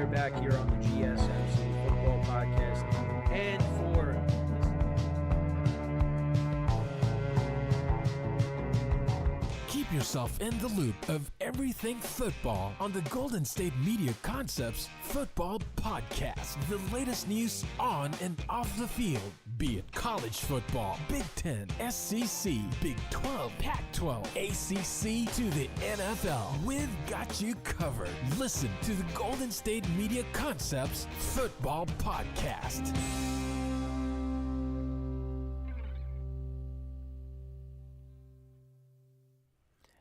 right back here on the GSMC Football Podcast. And for keep yourself in the loop of everything football on the Golden State Media Concepts Football Podcast. The latest news on and off the field, be it college football, Big Ten, SEC, Big 12, Pac-12, ACC to the NFL. We've got you covered. Listen to the Golden State Media Concepts Football Podcast.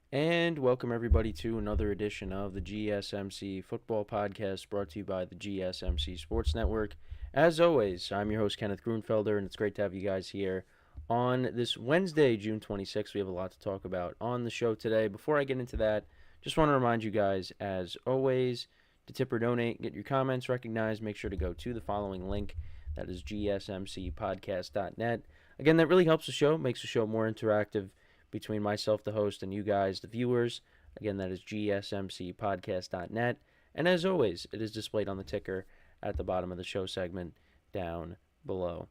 And welcome everybody to another edition of the GSMC Football Podcast, brought to you by the GSMC Sports Network. As always, I'm your host, Kenneth Grunfelder, and it's great to have you guys here on this Wednesday, June 26th. We have a lot to talk about on the show today. Before I get into that, just want to remind you guys, as always, to tip or donate, get your comments recognized, make sure to go to the following link. That is gsmcpodcast.net. Again, that really helps the show, makes the show more interactive between myself, the host, and you guys, the viewers. Again, that is gsmcpodcast.net. And as always, it is displayed on the ticker at the bottom of the show segment down below.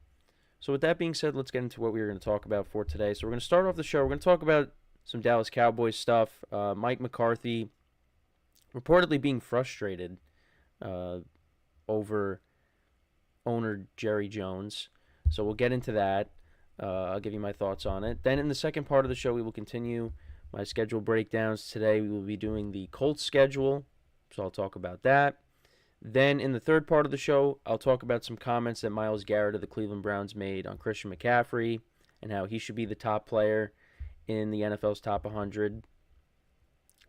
So with that being said, let's get into what we're going to talk about for today. So we're going to start off the show. We're going to talk about some Dallas Cowboys stuff. Mike McCarthy reportedly being frustrated over owner Jerry Jones. So we'll get into that. I'll give you my thoughts on it. Then in the second part of the show, we will continue my schedule breakdowns. Today, we will be doing the Colts schedule, so I'll talk about that. Then in the third part of the show, I'll talk about some comments that Myles Garrett of the Cleveland Browns made on Christian McCaffrey and how he should be the top player in the NFL's top 100.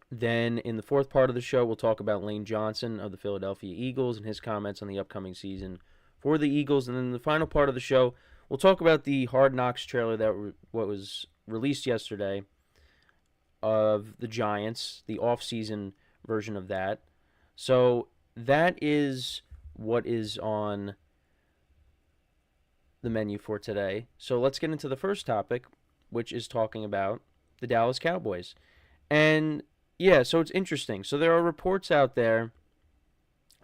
Then in the fourth part of the show, we'll talk about Lane Johnson of the Philadelphia Eagles and his comments on the upcoming season for the Eagles. And then in the final part of the show, we'll talk about the Hard Knocks trailer that was released yesterday of the Giants, the off-season version of that. So that is what is on the menu for today. So let's get into the first topic, which is talking about the Dallas Cowboys. And yeah, so it's interesting. So there are reports out there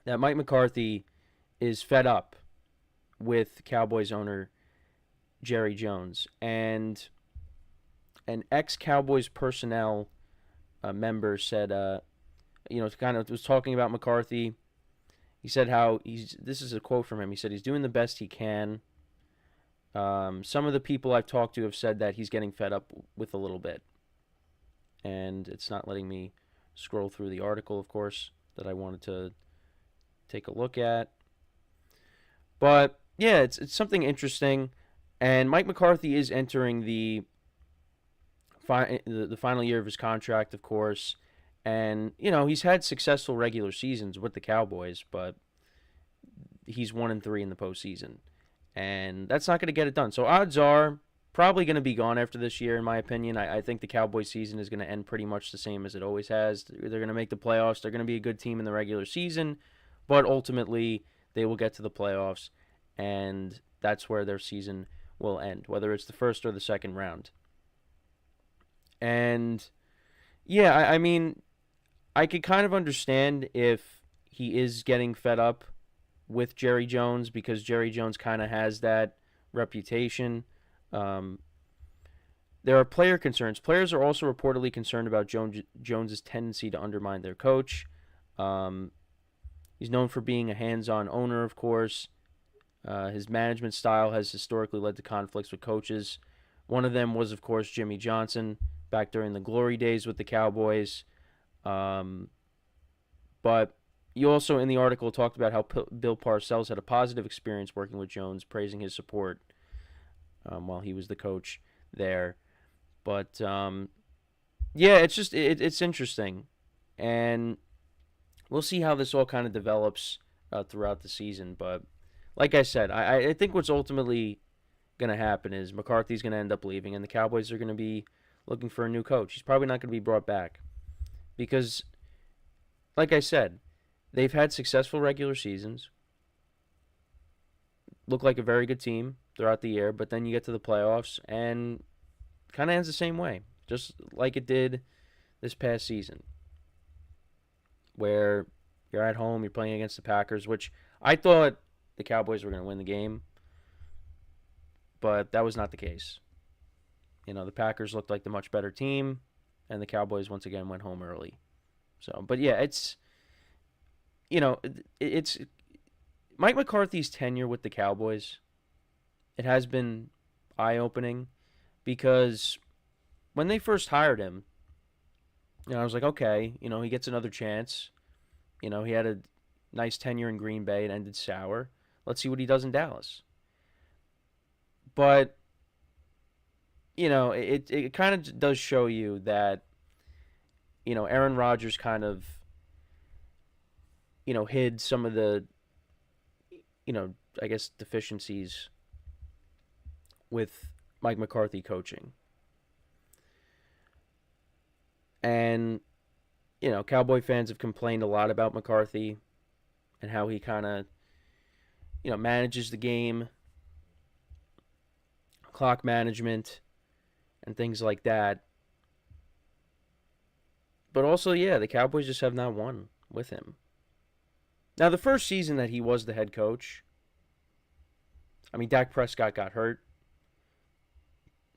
that Mike McCarthy is fed up with Cowboys owner Jerry Jones, and an ex-Cowboys personnel member said, kind of was talking about McCarthy. He said how this is a quote from him. He said he's doing the best he can. Some of the people I've talked to have said that he's getting fed up with a little bit, and it's not letting me scroll through the article, of course, that I wanted to take a look at. But yeah, it's something interesting. And Mike McCarthy is entering the final year of his contract, of course. And, he's had successful regular seasons with the Cowboys, but he's 1-3 in the postseason. And that's not going to get it done. So odds are probably going to be gone after this year, in my opinion. I think the Cowboys season is going to end pretty much the same as it always has. They're going to make the playoffs. They're going to be a good team in the regular season. But ultimately, they will get to the playoffs. And that's where their season will end, whether it's the first or the second round. And yeah, I mean, I could kind of understand if he is getting fed up with Jerry Jones, because Jerry Jones kind of has that reputation. There are player concerns. Players are also reportedly concerned about Jones's tendency to undermine their coach. He's known for being a hands-on owner, of course. His management style has historically led to conflicts with coaches. One of them was, of course, Jimmy Johnson back during the glory days with the Cowboys. But you also, in the article, talked about how Bill Parcells had a positive experience working with Jones, praising his support while he was the coach there. But, yeah, it's interesting. And we'll see how this all kind of develops throughout the season. But like I said, I think what's ultimately going to happen is McCarthy's going to end up leaving, and the Cowboys are going to be looking for a new coach. He's probably not going to be brought back because, like I said, they've had successful regular seasons, look like a very good team throughout the year, but then you get to the playoffs and kind of ends the same way, just like it did this past season, where You're at home. You're playing against the Packers, which I thought the Cowboys were going to win the game, but that was not the case. The Packers looked like the much better team, and the Cowboys once again went home early. So, but yeah, it's Mike McCarthy's tenure with the Cowboys. It has been eye-opening because when they first hired him, I was like, okay, he gets another chance. He had a nice tenure in Green Bay. It ended sour. Let's see what he does in Dallas. But, it kind of does show you that, Aaron Rodgers kind of, hid some of the, I guess, deficiencies with Mike McCarthy coaching. And, Cowboy fans have complained a lot about McCarthy and how he kind of, manages the game, clock management, and things like that. But also, yeah, the Cowboys just have not won with him. Now, the first season that he was the head coach, Dak Prescott got hurt.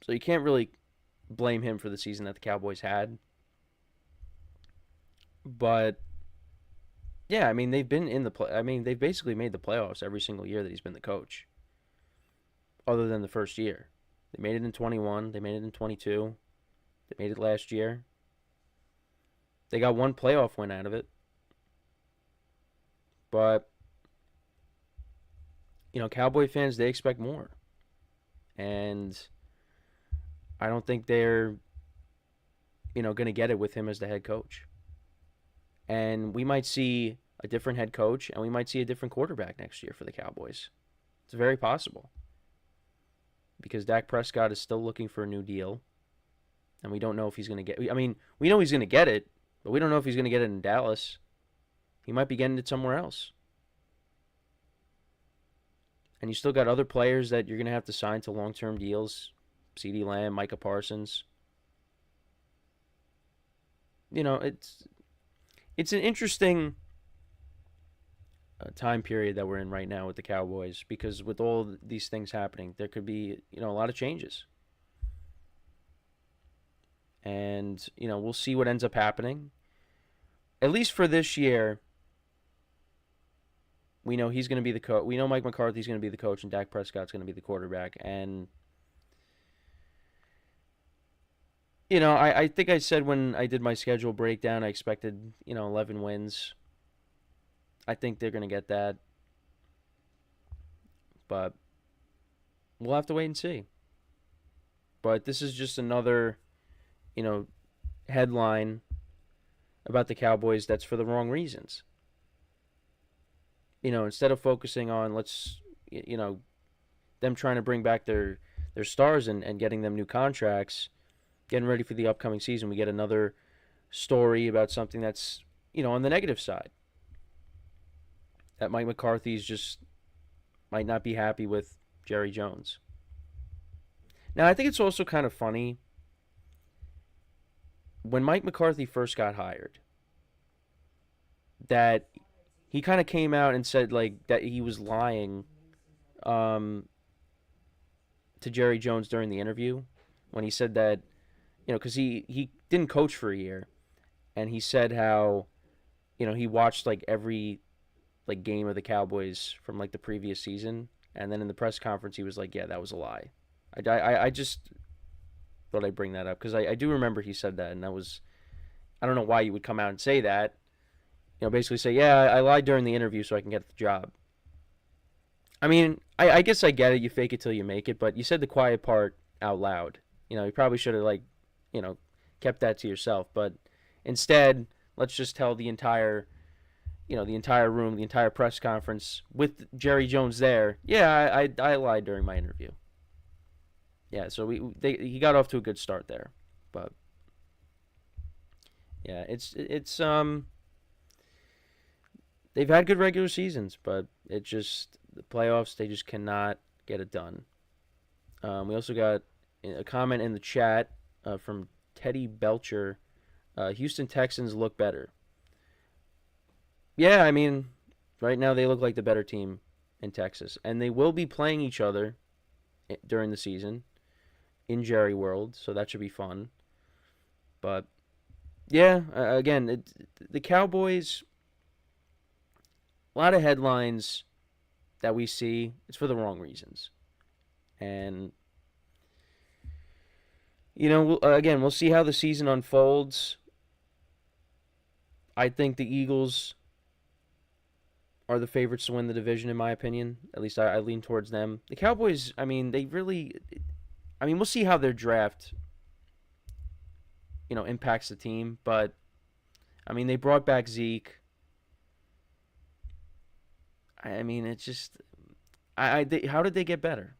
So you can't really blame him for the season that the Cowboys had. But, yeah, they've been in the they've basically made the playoffs every single year that he's been the coach. Other than the first year. They made it in 21. They made it in 22. They made it last year. They got one playoff win out of it. But, Cowboy fans, they expect more. And I don't think they're, going to get it with him as the head coach. And we might see a different head coach, and we might see a different quarterback next year for the Cowboys. It's very possible. Because Dak Prescott is still looking for a new deal. And we don't know if he's going to get... we know he's going to get it, but we don't know if he's going to get it in Dallas. He might be getting it somewhere else. And you still got other players that you're going to have to sign to long-term deals. CeeDee Lamb, Micah Parsons. It's an interesting time period that we're in right now with the Cowboys, because with all these things happening, there could be, a lot of changes. And, we'll see what ends up happening. At least for this year, we know he's going to be the coach. We know Mike McCarthy's going to be the coach and Dak Prescott's going to be the quarterback. And, I think I said when I did my schedule breakdown, I expected, 11 wins. I think they're going to get that. But we'll have to wait and see. But this is just another, headline about the Cowboys that's for the wrong reasons. Instead of focusing on them trying to bring back their stars and getting them new contracts, getting ready for the upcoming season, we get another story about something that's, on the negative side. That Mike McCarthy's just might not be happy with Jerry Jones. Now, I think it's also kind of funny. When Mike McCarthy first got hired, that he kind of came out and said, that he was lying to Jerry Jones during the interview when he said that, because he didn't coach for a year, and he said how, he watched, every game of the Cowboys from the previous season, and then in the press conference he was like, yeah, that was a lie. I just thought I'd bring that up because I do remember he said that, and that was, I don't know why you would come out and say that, basically say, yeah, I lied during the interview so I can get the job. I guess I get it, you fake it till you make it, but you said the quiet part out loud. You probably should have kept that to yourself, but instead, let's just tell the entire room, the entire press conference with Jerry Jones there. Yeah, I lied during my interview. Yeah, so he got off to a good start there, but yeah, it's they've had good regular seasons, but it just the playoffs they just cannot get it done. We also got a comment in the chat from Teddy Belcher. Houston Texans look better. Yeah, I mean, right now they look like the better team in Texas, and they will be playing each other during the season in Jerry World, so that should be fun. But yeah, again, the Cowboys, a lot of headlines that we see, it's for the wrong reasons. And, again, we'll see how the season unfolds. I think the Eagles are the favorites to win the division, in my opinion. At least I lean towards them. The Cowboys, I mean, we'll see how their draft, impacts the team. But, I mean, they brought back Zeke. I mean, it's just, how did they get better?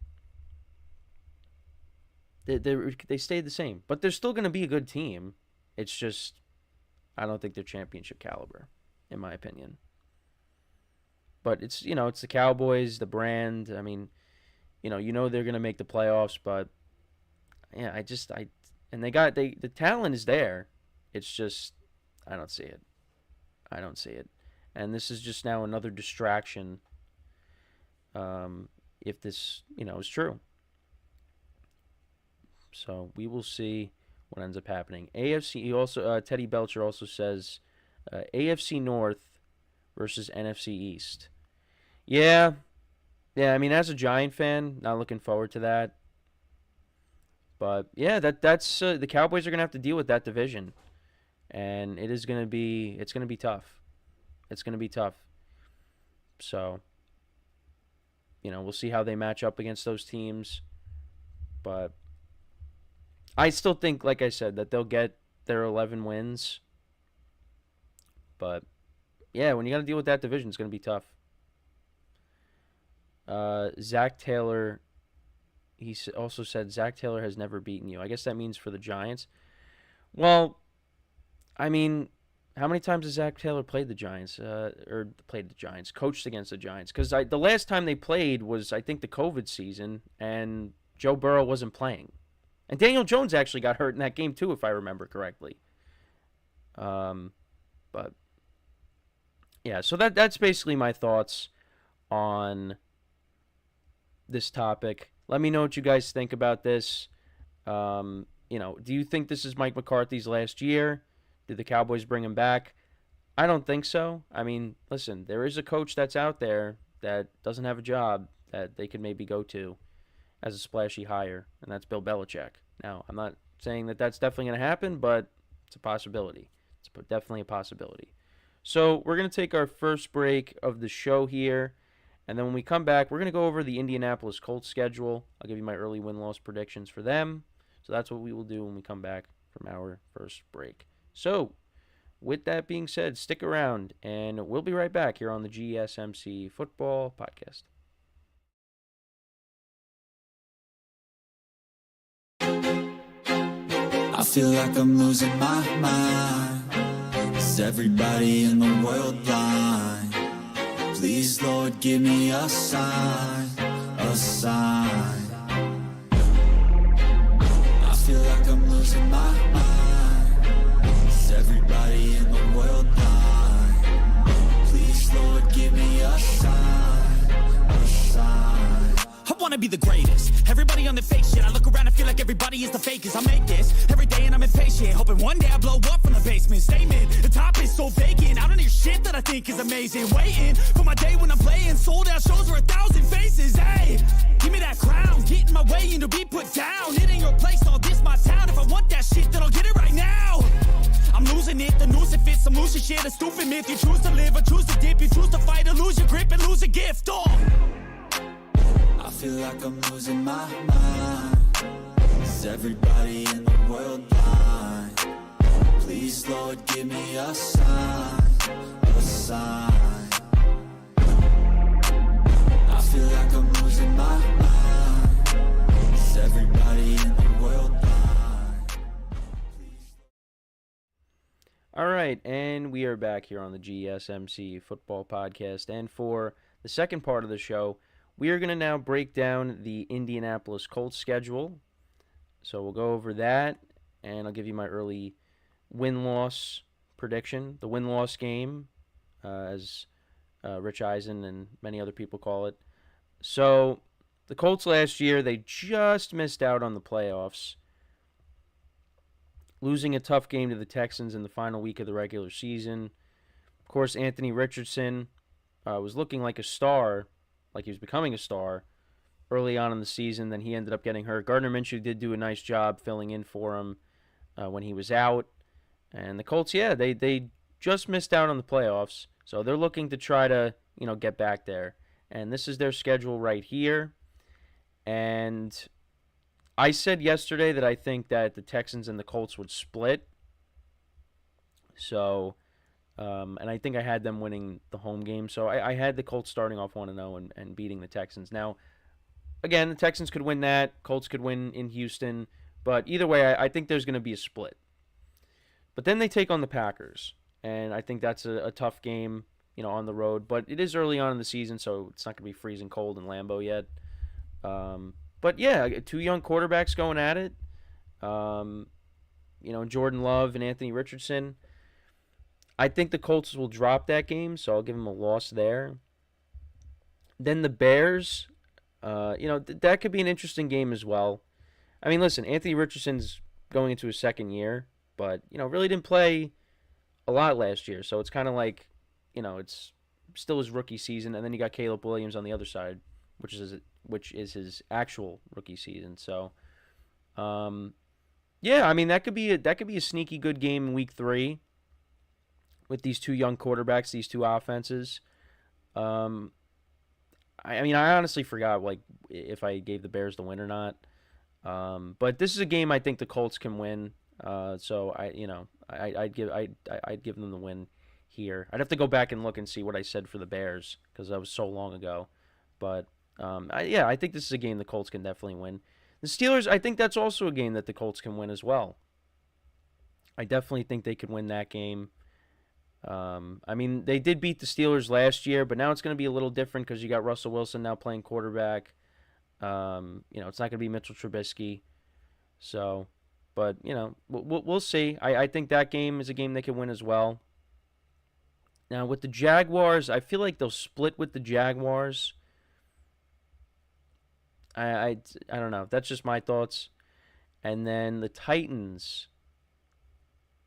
They stayed the same, but they're still going to be a good team. It's just, I don't think they're championship caliber, in my opinion. But it's the Cowboys, the brand. I mean, they're going to make the playoffs, but yeah, and the talent is there. It's just, I don't see it. And this is just now another distraction. If this, is true. So we will see what ends up happening. AFC. He also Teddy Belcher also says AFC North versus NFC East. Yeah. I mean, as a Giant fan, not looking forward to that. But yeah, that's the Cowboys are gonna have to deal with that division, and it's gonna be tough. It's gonna be tough. So, we'll see how they match up against those teams, but I still think, like I said, that they'll get their 11 wins. But yeah, when you got to deal with that division, it's gonna be tough. Zach Taylor. He also said Zach Taylor has never beaten you. I guess that means for the Giants. Well, I mean, how many times has Zach Taylor played the Giants? Coached against the Giants? Because the last time they played was, I think, the COVID season, and Joe Burrow wasn't playing. And Daniel Jones actually got hurt in that game too, if I remember correctly. But yeah, so that's basically my thoughts on this topic. Let me know what you guys think about this. Do you think this is Mike McCarthy's last year? Did the Cowboys bring him back? I don't think so. I mean, listen, there is a coach that's out there that doesn't have a job that they could maybe go to as a splashy hire, and that's Bill Belichick. Now, I'm not saying that that's definitely going to happen, but it's a possibility. It's definitely a possibility. So we're going to take our first break of the show here. And then when we come back, we're going to go over the Indianapolis Colts schedule. I'll give you my early win-loss predictions for them. So that's what we will do when we come back from our first break. So, with that being said, stick around, and we'll be right back here on the GSMC Football Podcast. I feel like I'm losing my mind. Is everybody in the world blind? Please, Lord, give me a sign, a sign. I feel like I'm losing my mind. Is everybody in the world blind? Please, Lord, give me a sign, a sign. I wanna be the greatest. Everybody on the fake shit. I look around and feel like everybody is the fakest. I make this every day and I'm impatient, hoping one day I blow up from the basement. Statement, the top is so vacant. I don't hear shit that I think is amazing. Waiting for my day when I'm playing sold out shows for 1,000 faces. Hey, give me that crown, get in my way and to be put down. It ain't your place, all this my town. If I want that shit, then I'll get it right now. I'm losing it, the noose it fits, some losing shit, a stupid myth. You choose to live or choose to dip, you choose to fight or lose your grip and lose a gift. I feel like I'm losing my mind. Is everybody in the world blind? Please, Lord, give me a sign, a sign. I feel like I'm losing my mind. Is everybody in the world blind? All right, and we are back here on the GSMC Football Podcast. And for the second part of the show, we are going to now break down the Indianapolis Colts schedule. So we'll go over that, and I'll give you my early win-loss prediction. The win-loss game as Rich Eisen and many other people call it. So the Colts last year, they just missed out on the playoffs, losing a tough game to the Texans in the final week of the regular season. Of course, Anthony Richardson was looking like a star, like he was becoming a star early on in the season. Then he ended up getting hurt. Gardner Minshew did do a nice job filling in for him when he was out. And the Colts, they just missed out on the playoffs. So they're looking to try to, get back there. And this is their schedule right here. And I said yesterday that I think that the Texans and the Colts would split. So, and I think I had them winning the home game. So I had the Colts starting off 1-0 and beating the Texans. Now, again, the Texans could win that. Colts could win in Houston. But either way, I think there's going to be a split. But then they take on the Packers. And I think that's a tough game, on the road. But it is early on in the season, so it's not going to be freezing cold in Lambeau yet. But yeah, two young quarterbacks going at it. Jordan Love and Anthony Richardson. I think the Colts will drop that game, so I'll give them a loss there. Then the Bears, that could be an interesting game as well. I mean, listen, Anthony Richardson's going into his second year, but, really didn't play a lot last year. So it's kind of like, it's still his rookie season. And then you got Caleb Williams on the other side, which is his actual rookie season. So, I mean, that could be a sneaky good game in week 3 with these two young quarterbacks, these two offenses. I honestly forgot if I gave the Bears the win or not. But this is a game I think the Colts can win. So I'd give them the win here. I'd have to go back and look and see what I said for the Bears because that was so long ago. But I think this is a game the Colts can definitely win. The Steelers, I think that's also a game that the Colts can win as well. I definitely think they could win that game. They did beat the Steelers last year, but now it's going to be a little different because you got Russell Wilson now playing quarterback. It's not going to be Mitchell Trubisky. So, but, we'll see. I think that game is a game they can win as well. Now, with the Jaguars, I feel like they'll split with the Jaguars. I don't know. That's just my thoughts. And then the Titans.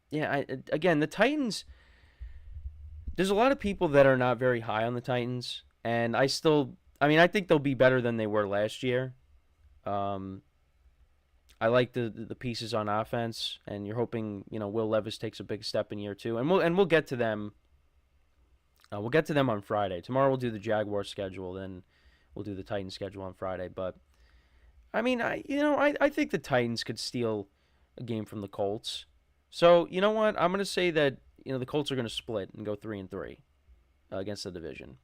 Yeah, the Titans, there's a lot of people that are not very high on the Titans. And I think they'll be better than they were last year. I like the pieces on offense, and you're hoping, Will Levis takes a big step in year 2. And we'll get to them. We'll get to them on Friday. Tomorrow we'll do the Jaguars schedule, then we'll do the Titans schedule on Friday. But I think the Titans could steal a game from the Colts. So, you know what? I'm going to say that, the Colts are going to split and go 3-3 against the division.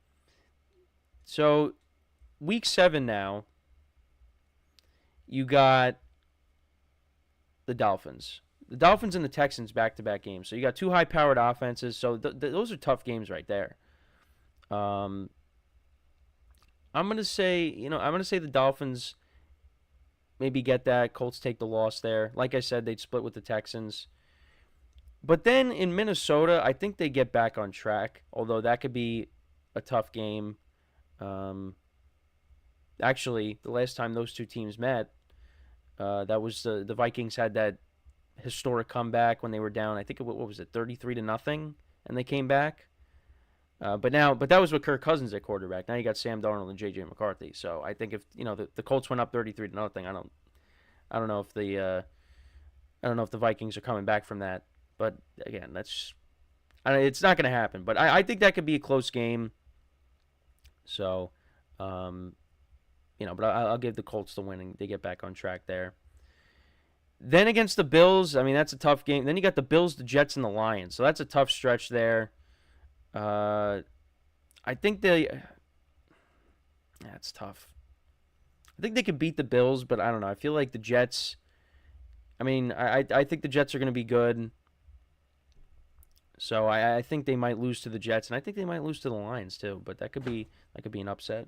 So, week 7 now, you got the Dolphins. The Dolphins and the Texans back-to-back games. So, you got two high-powered offenses. So, those are tough games right there. I'm going to say, the Dolphins maybe get that. Colts take the loss there. Like I said, they'd split with the Texans. But then in Minnesota, I think they get back on track, although that could be a tough game. Actually, the last time those two teams met, that was the Vikings had that historic comeback when they were down, I think, what was it, 33-0, and they came back. But that was with Kirk Cousins at quarterback. Now you got Sam Darnold and JJ McCarthy. So I think if the Colts went up 33-0, I don't know if the Vikings are coming back from that. But again, it's not going to happen. But I think that could be a close game. So, but I'll give the Colts the win and they get back on track there. Then against the Bills, that's a tough game. Then you got the Bills, the Jets, and the Lions. So that's a tough stretch there. I think that's tough. I think they could beat the Bills, but I don't know. I feel like the Jets, I think the Jets are going to be good. So I think they might lose to the Jets, and I think they might lose to the Lions too. But that could be an upset,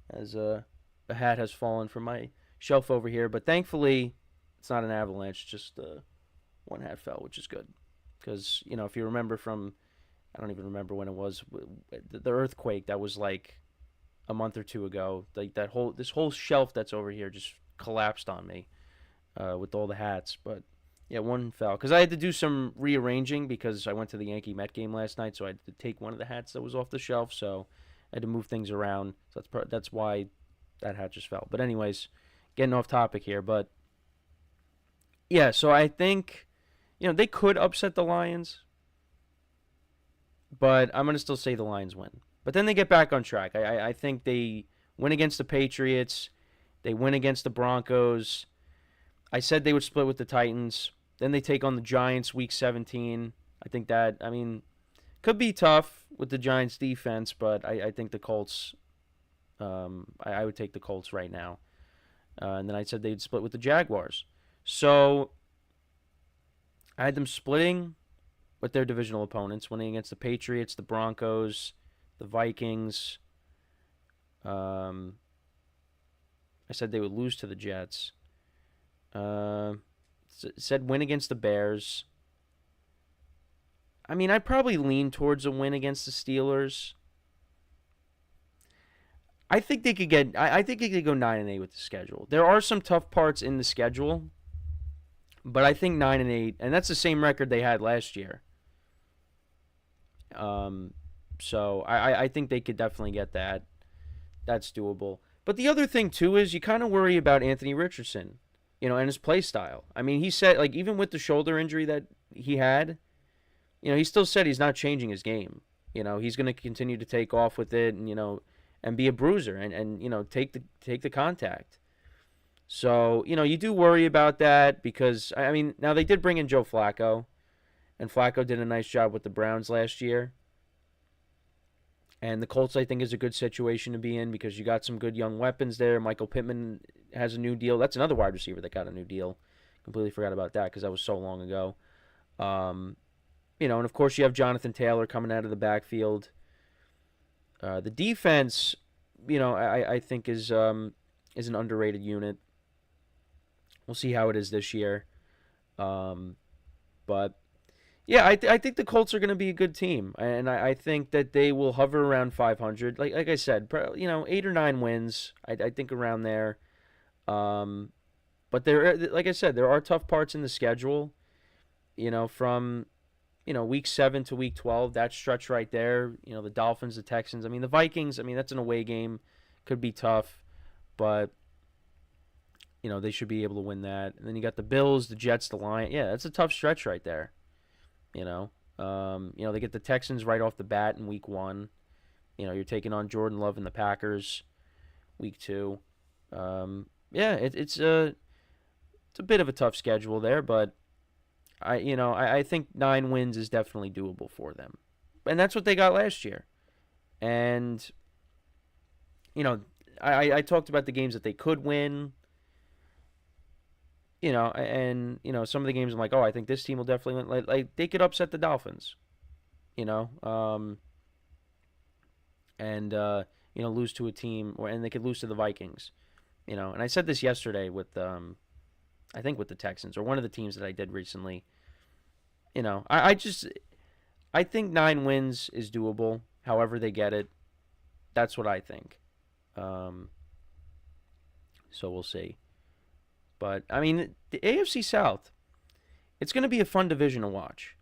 as a hat has fallen from my shelf over here. But thankfully, it's not an avalanche. Just one hat fell, which is good. Because if you remember from I don't even remember when it was. The earthquake that was like a month or two ago. Like this whole shelf that's over here just collapsed on me with all the hats. But yeah, one fell because I had to do some rearranging because I went to the Yankee Met game last night, so I had to take one of the hats that was off the shelf. So I had to move things around. So that's why that hat just fell. But anyways, getting off topic here. But yeah, so I think they could upset the Lions, but I'm gonna still say the Lions win. But then they get back on track. I think they win against the Patriots. They win against the Broncos. I said they would split with the Titans. Then they take on the Giants week 17. I think that, could be tough with the Giants defense, but I think the Colts, I would take the Colts right now. And then I said they'd split with the Jaguars. So I had them splitting with their divisional opponents, winning against the Patriots, the Broncos, the Vikings. I said they would lose to the Jets. Said win against the Bears. I'd probably lean towards a win against the Steelers. I think they could get. I think they could go 9-8 with the schedule. There are some tough parts in the schedule, but I think 9-8, and that's the same record they had last year. So I think they could definitely get that. That's doable. But the other thing, too, is you kind of worry about Anthony Richardson, and his play style. He said, even with the shoulder injury that he had, he still said he's not changing his game. He's going to continue to take off with it and be a bruiser and take the contact. So, you do worry about that because, now they did bring in Joe Flacco, and Flacco did a nice job with the Browns last year. And the Colts, I think, is a good situation to be in because you got some good young weapons there. Michael Pittman has a new deal. That's another wide receiver that got a new deal. Completely forgot about that because that was so long ago. And of course you have Jonathan Taylor coming out of the backfield. The defense, I think is an underrated unit. We'll see how it is this year. But yeah, I think the Colts are going to be a good team, and I think that they will hover around 500. Like I said, 8 or 9 wins. I think around there. But like I said, there are tough parts in the schedule. From week 7 to week 12, that stretch right there. The Dolphins, the Texans. The Vikings. That's an away game, could be tough, but they should be able to win that. And then you got the Bills, the Jets, the Lions. Yeah, that's a tough stretch right there. They get the Texans right off the bat in week 1. You're taking on Jordan Love and the Packers week 2. It's a bit of a tough schedule there, but I think 9 wins is definitely doable for them. And that's what they got last year. And I talked about the games that they could win. Some of the games I'm like, I think this team will definitely win. Like they could upset the Dolphins, lose to a team, and they could lose to the Vikings, And I said this yesterday with, I think with the Texans or one of the teams that I did recently. I think 9 wins is doable. However they get it, that's what I think. So we'll see. But, the AFC South, it's going to be a fun division to watch.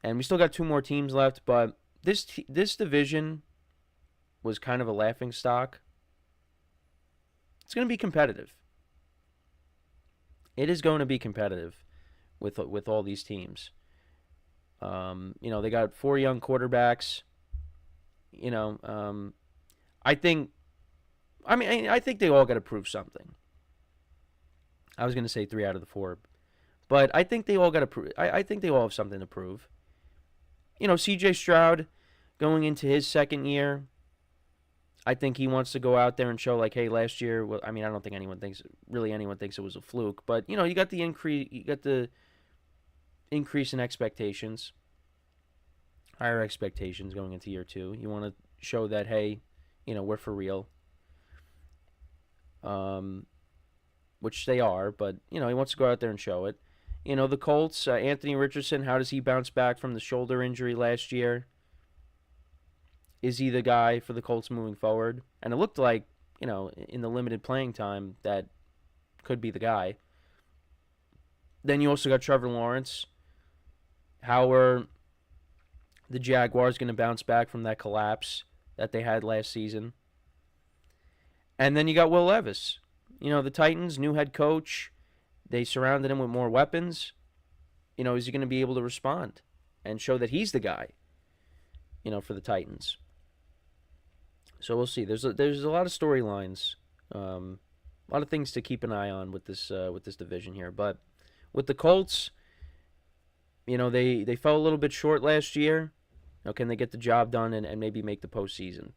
And we still got 2 more teams left, but this division was kind of a laughing stock. It's going to be competitive. It is going to be competitive with all these teams. They got 4 young quarterbacks. I think they all got to prove something. I was going to say 3 out of the 4, but I think they all got to prove. I think they all have something to prove. C.J. Stroud going into his second year, I think he wants to go out there and show like, hey, last year. Well, I don't think anyone thinks it was a fluke, but you got the increase in expectations, higher expectations going into year 2. You want to show that, hey, we're for real. Which they are, but, he wants to go out there and show it. The Colts, Anthony Richardson, how does he bounce back from the shoulder injury last year? Is he the guy for the Colts moving forward? And it looked like, in the limited playing time, that could be the guy. Then you also got Trevor Lawrence. How are the Jaguars going to bounce back from that collapse that they had last season? And then you got Will Levis. The Titans, new head coach. They surrounded him with more weapons. Is he going to be able to respond and show that he's the guy, for the Titans? So we'll see. There's a lot of storylines, a lot of things to keep an eye on with this division here. But with the Colts, they fell a little bit short last year. Can they get the job done and maybe make the postseason?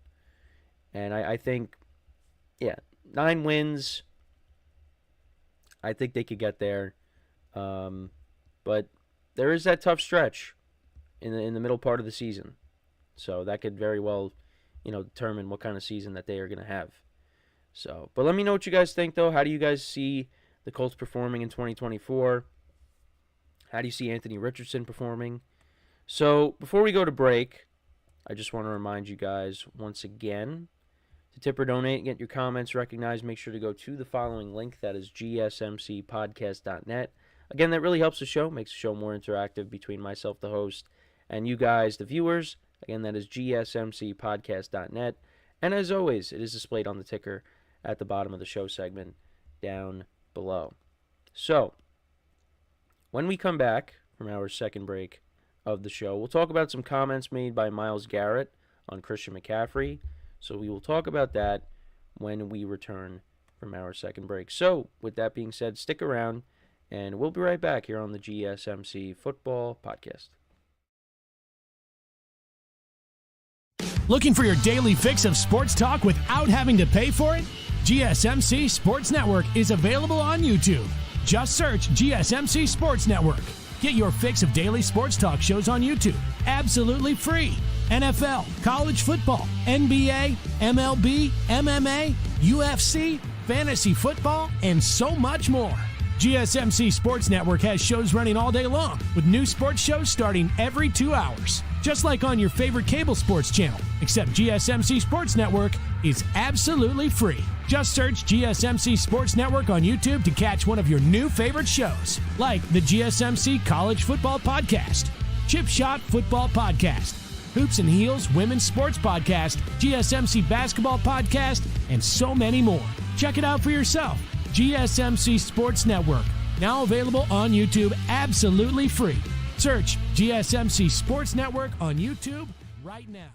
And I think, 9 wins. I think they could get there. But there is that tough stretch in the middle part of the season. So that could very well, determine what kind of season that they are going to have. So, but let me know what you guys think, though. How do you guys see the Colts performing in 2024? How do you see Anthony Richardson performing? So, before we go to break, I just want to remind you guys once again to tip or donate and get your comments recognized. Make sure to go to the following link. That is GSMCpodcast.net. Again, that really helps the show, makes the show more interactive between myself, the host, and you guys, the viewers. Again, that is GSMCpodcast.net. And as always, it is displayed on the ticker at the bottom of the show segment down below. So, when we come back from our second break of the show, we'll talk about some comments made by Myles Garrett on Christian McCaffrey. So we will talk about that when we return from our second break. So, with that being said, stick around, and we'll be right back here on the GSMC Football Podcast. Looking for your daily fix of sports talk without having to pay for it? GSMC Sports Network is available on YouTube. Just search GSMC Sports Network. Get your fix of daily sports talk shows on YouTube, absolutely free. NFL, college football, NBA, MLB, MMA, UFC, fantasy football, and so much more. GSMC Sports Network has shows running all day long, with new sports shows starting every 2 hours. Just like on your favorite cable sports channel, except GSMC Sports Network is absolutely free. Just search GSMC Sports Network on YouTube to catch one of your new favorite shows, like the GSMC College Football Podcast, Chip Shot Football Podcast, Hoops and Heels Women's Sports Podcast, GSMC Basketball Podcast, and so many more. Check it out for yourself. GSMC Sports Network, now available on YouTube absolutely free. Search GSMC Sports Network on YouTube right now.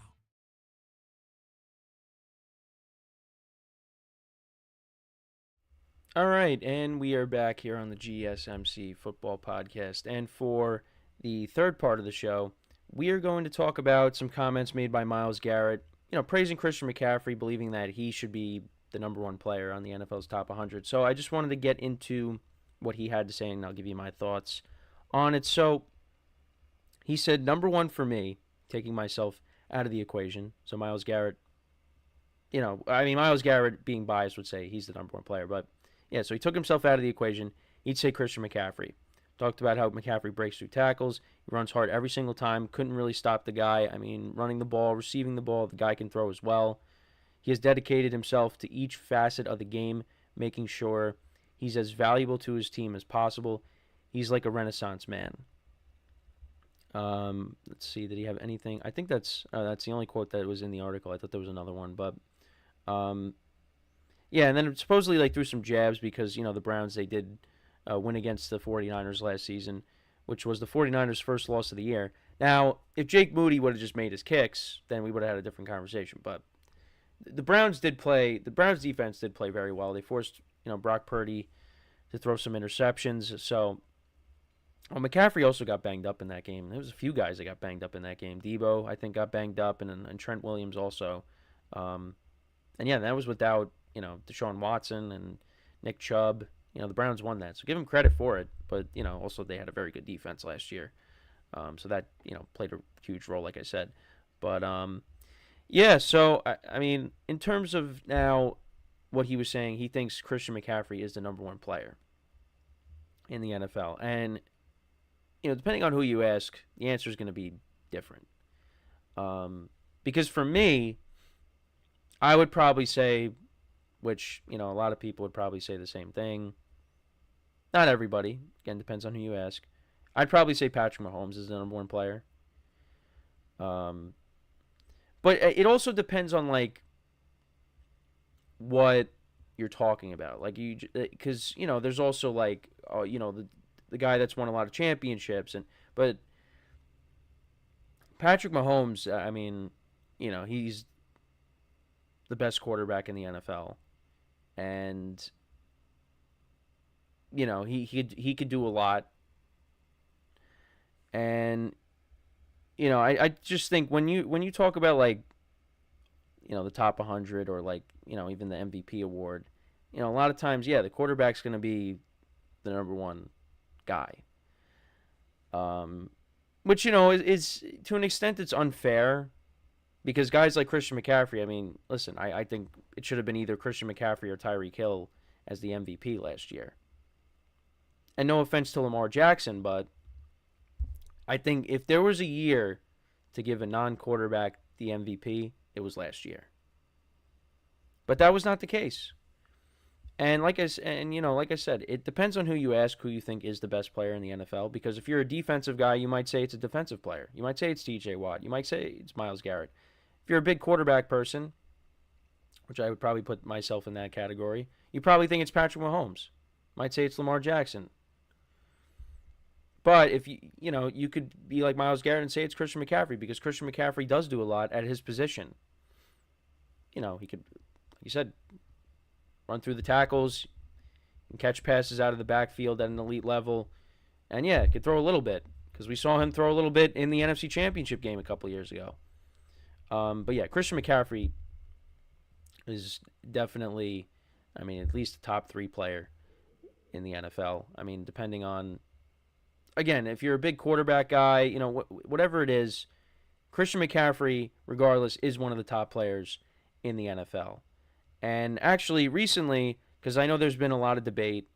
All right, and we are back here on the GSMC Football Podcast. And for the third part of the show, we are going to talk about some comments made by Myles Garrett, praising Christian McCaffrey, believing that he should be the number one player on the NFL's top 100. So I just wanted to get into what he had to say, and I'll give you my thoughts on it. So he said, number one for me, taking myself out of the equation. So Myles Garrett, Myles Garrett, being biased, would say he's the number one player. But, yeah, so he took himself out of the equation. He'd say Christian McCaffrey. Talked about how McCaffrey breaks through tackles. He runs hard every single time. Couldn't really stop the guy. Running the ball, receiving the ball, the guy can throw as well. He has dedicated himself to each facet of the game, making sure he's as valuable to his team as possible. He's like a Renaissance man. Let's see, did he have anything? I think that's the only quote that was in the article. I thought there was another one, but yeah, and then supposedly threw some jabs because, the Browns, they did win against the 49ers last season, which was the 49ers' first loss of the year. Now, if Jake Moody would have just made his kicks, then we would have had a different conversation, but the Browns defense did play very well. They forced, Brock Purdy to throw some interceptions. So, McCaffrey also got banged up in that game. There was a few guys that got banged up in that game. Debo, I think, got banged up, and Trent Williams also. And yeah, that was without, Deshaun Watson and Nick Chubb. The Browns won that. So give them credit for it. But, also they had a very good defense last year. So that, played a huge role, like I said. But, yeah, so, in terms of now what he was saying, he thinks Christian McCaffrey is the number one player in the NFL. And depending on who you ask, the answer is going to be different. Because for me, I would probably say, which, a lot of people would probably say the same thing. Not everybody. Again, depends on who you ask. I'd probably say Patrick Mahomes is the number one player. But it also depends on, what you're talking about. Because, there's also, the guy that's won a lot of championships. But Patrick Mahomes, he's the best quarterback in the NFL. And, he could do a lot. And, I just think when you talk about, the top 100 or, even the MVP award, a lot of times, the quarterback's going to be the number one guy. Which, is to an extent it's unfair because guys like Christian McCaffrey, listen, I think it should have been either Christian McCaffrey or Tyreek Hill as the MVP last year. And no offense to Lamar Jackson, but I think if there was a year to give a non-quarterback the MVP, it was last year. But that was not the case. And like I said, it depends on who you ask, who you think is the best player in the NFL. Because if you're a defensive guy, you might say it's a defensive player. You might say it's T.J. Watt. You might say it's Myles Garrett. If you're a big quarterback person, which I would probably put myself in that category, you probably think it's Patrick Mahomes. Might say it's Lamar Jackson. But if you could be like Myles Garrett and say it's Christian McCaffrey because Christian McCaffrey does do a lot at his position. He could, like you said, run through the tackles and catch passes out of the backfield at an elite level. And, could throw a little bit because we saw him throw a little bit in the NFC Championship game a couple of years ago. But, Christian McCaffrey is definitely, at least a top 3 player in the NFL. Depending on, again, if you're a big quarterback guy, whatever it is, Christian McCaffrey, regardless, is one of the top players in the NFL. And actually, recently, because I know there's been a lot of debate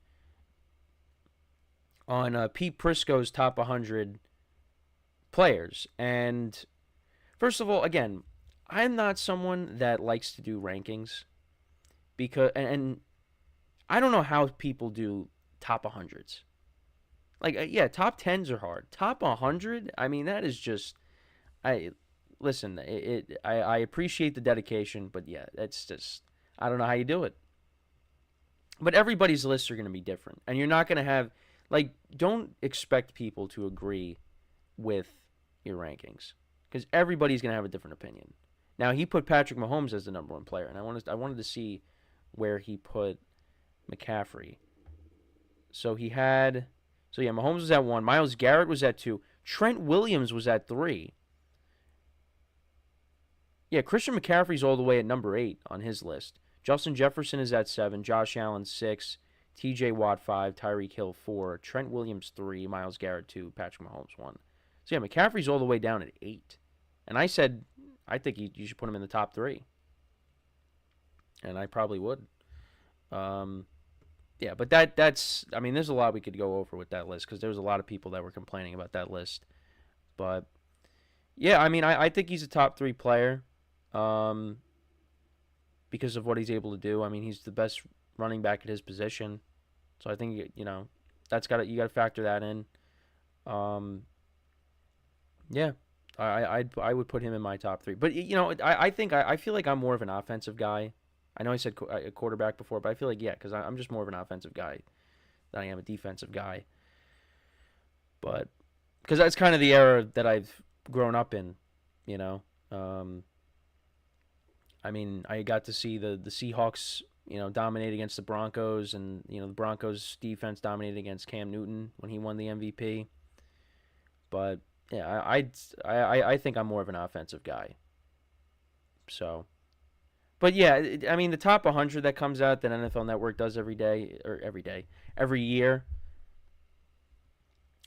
on Pete Prisco's top 100 players. And first of all, again, I'm not someone that likes to do rankings because, and I don't know how people do top 100s. Top 10s are hard. Top 100, that is just, I appreciate the dedication, but that's just, I don't know how you do it. But everybody's lists are going to be different. And you're not going to have, don't expect people to agree with your rankings. Because everybody's going to have a different opinion. Now, he put Patrick Mahomes as the number one player. And I wanted to see where he put McCaffrey. So Mahomes was at 1. Myles Garrett was at 2. Trent Williams was at 3. Christian McCaffrey's all the way at number 8 on his list. Justin Jefferson is at 7, Josh Allen 6, T.J. Watt 5, Tyreek Hill 4, Trent Williams 3, Myles Garrett 2, Patrick Mahomes 1. So McCaffrey's all the way down at 8. And I said, I think you should put him in the top 3. And I probably would. But that's, there's a lot we could go over with that list because there was a lot of people that were complaining about that list. But, I think he's a top 3 player. Because of what he's able to do. He's the best running back at his position. So I think, you got to factor that in. I would put him in my top 3. But, I feel like I'm more of an offensive guy. I know I said a quarterback before, but I feel like, because I'm just more of an offensive guy than I am a defensive guy. But, because that's kind of the era that I've grown up in, I got to see the Seahawks, dominate against the Broncos, and the Broncos defense dominated against Cam Newton when he won the MVP. But I think I'm more of an offensive guy. So, but the top 100 that comes out that NFL Network does every year,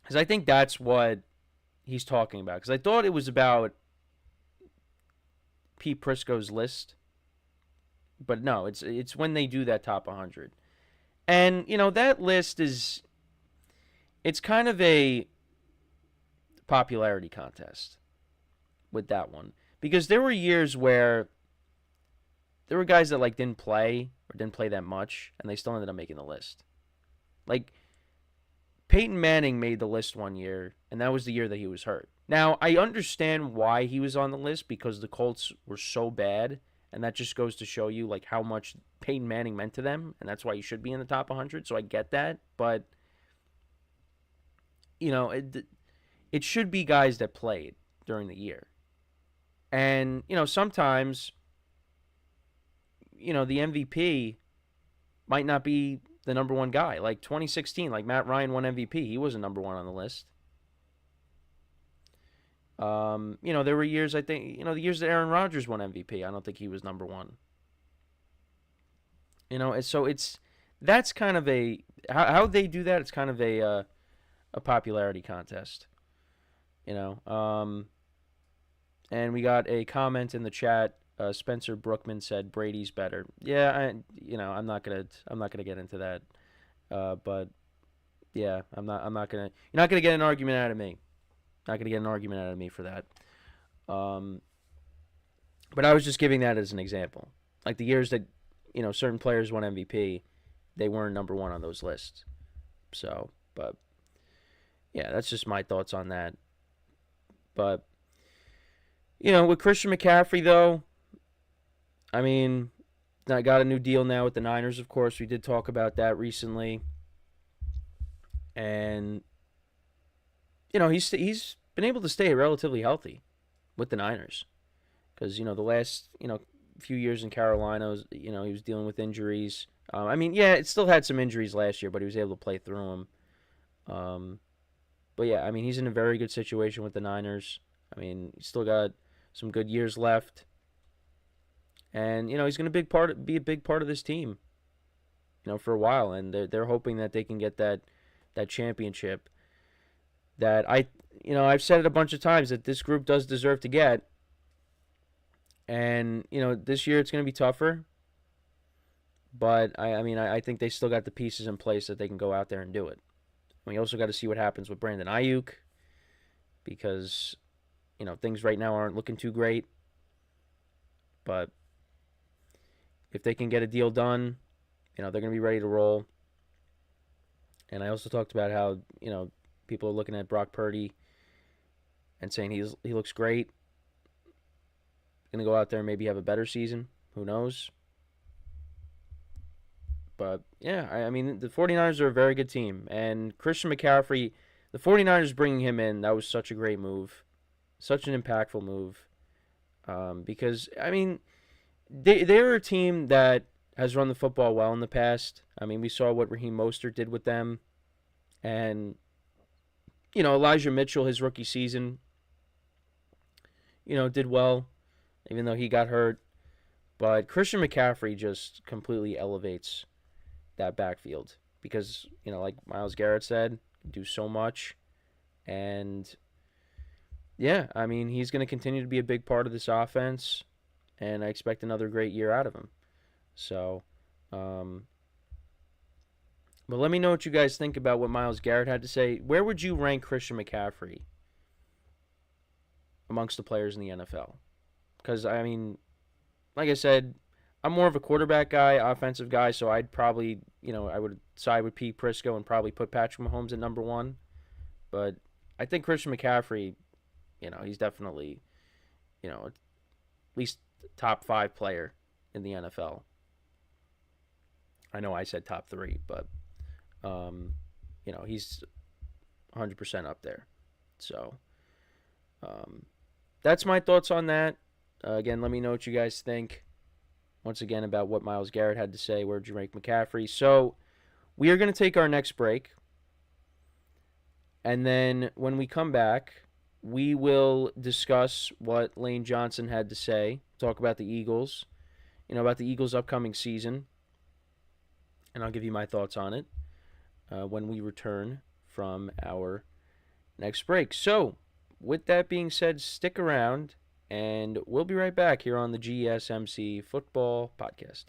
because I think that's what he's talking about. Because I thought it was about Pete Prisco's list, but no, it's when they do that top 100, and that list it's kind of a popularity contest with that one. Because there were years where there were guys that like didn't play or didn't play that much, and they still ended up making the list. Like Peyton Manning made the list one year, and that was the year that he was hurt. Now, I understand why he was on the list, because the Colts were so bad, and that just goes to show you like how much Peyton Manning meant to them, and that's why he should be in the top 100, so I get that. But, you know, it should be guys that played during the year. And, you know, sometimes, you know, the MVP might not be the number one guy. Like 2016, like Matt Ryan won MVP. He wasn't number one on the list. You know, there were years, I think, you know, the years that Aaron Rodgers won MVP, I don't think he was number one. You know, so that's kind of how they do that, it's kind of a popularity contest. You know, and we got a comment in the chat. Spencer Brookman said Brady's better. Yeah, I'm not gonna get into that. But yeah, you're not gonna get an argument out of me. Not gonna get an argument out of me for that. But I was just giving that as an example. Like the years that, you know, certain players won MVP, they weren't number one on those lists. So, but yeah, that's just my thoughts on that. But, you know, with Christian McCaffrey though, I mean, I got a new deal now with the Niners, of course. We did talk about that recently. And, you know, he's been able to stay relatively healthy with the Niners. Because, you know, the last, you know, few years in Carolina, you know, he was dealing with injuries. I mean, yeah, it still had some injuries last year, but he was able to play through them. But, yeah, I mean, he's in a very good situation with the Niners. I mean, he's still got some good years left. And, you know, he's going to be a big part of this team, you know, for a while. And they're hoping that they can get that championship that I've said it a bunch of times that this group does deserve to get. And, you know, this year it's going to be tougher. But, I think they still got the pieces in place that they can go out there and do it. We also got to see what happens with Brandon Ayuk, because, you know, things right now aren't looking too great. But if they can get a deal done, you know, they're going to be ready to roll. And I also talked about how, you know, people are looking at Brock Purdy and saying he looks great. Going to go out there and maybe have a better season. Who knows? But, yeah, I mean, the 49ers are a very good team. And Christian McCaffrey, the 49ers bringing him in, that was such a great move. Such an impactful move. Because, I mean, they're a team that has run the football well in the past. I mean, we saw what Raheem Mostert did with them. And, you know, Elijah Mitchell, his rookie season, you know, did well, even though he got hurt. But Christian McCaffrey just completely elevates that backfield because, you know, like Myles Garrett said, do so much. And, yeah, I mean, he's going to continue to be a big part of this offense, and I expect another great year out of him. So, but let me know what you guys think about what Myles Garrett had to say. Where would you rank Christian McCaffrey amongst the players in the NFL? Because, I mean, like I said, I'm more of a quarterback guy, offensive guy, so I'd probably, you know, I would side with Pete Prisco and probably put Patrick Mahomes at number one. But I think Christian McCaffrey, you know, he's definitely, you know, at least top 5 player in the NFL. I know I said top 3, but, you know, he's 100% up there. So, that's my thoughts on that. Again, let me know what you guys think, once again, about what Myles Garrett had to say. Where'd you rank McCaffrey? So, we are going to take our next break. And then when we come back, we will discuss what Lane Johnson had to say, talk about the Eagles, you know, about the Eagles' upcoming season. And I'll give you my thoughts on it when we return from our next break. So, with that being said, stick around, and we'll be right back here on the GSMC Football Podcast.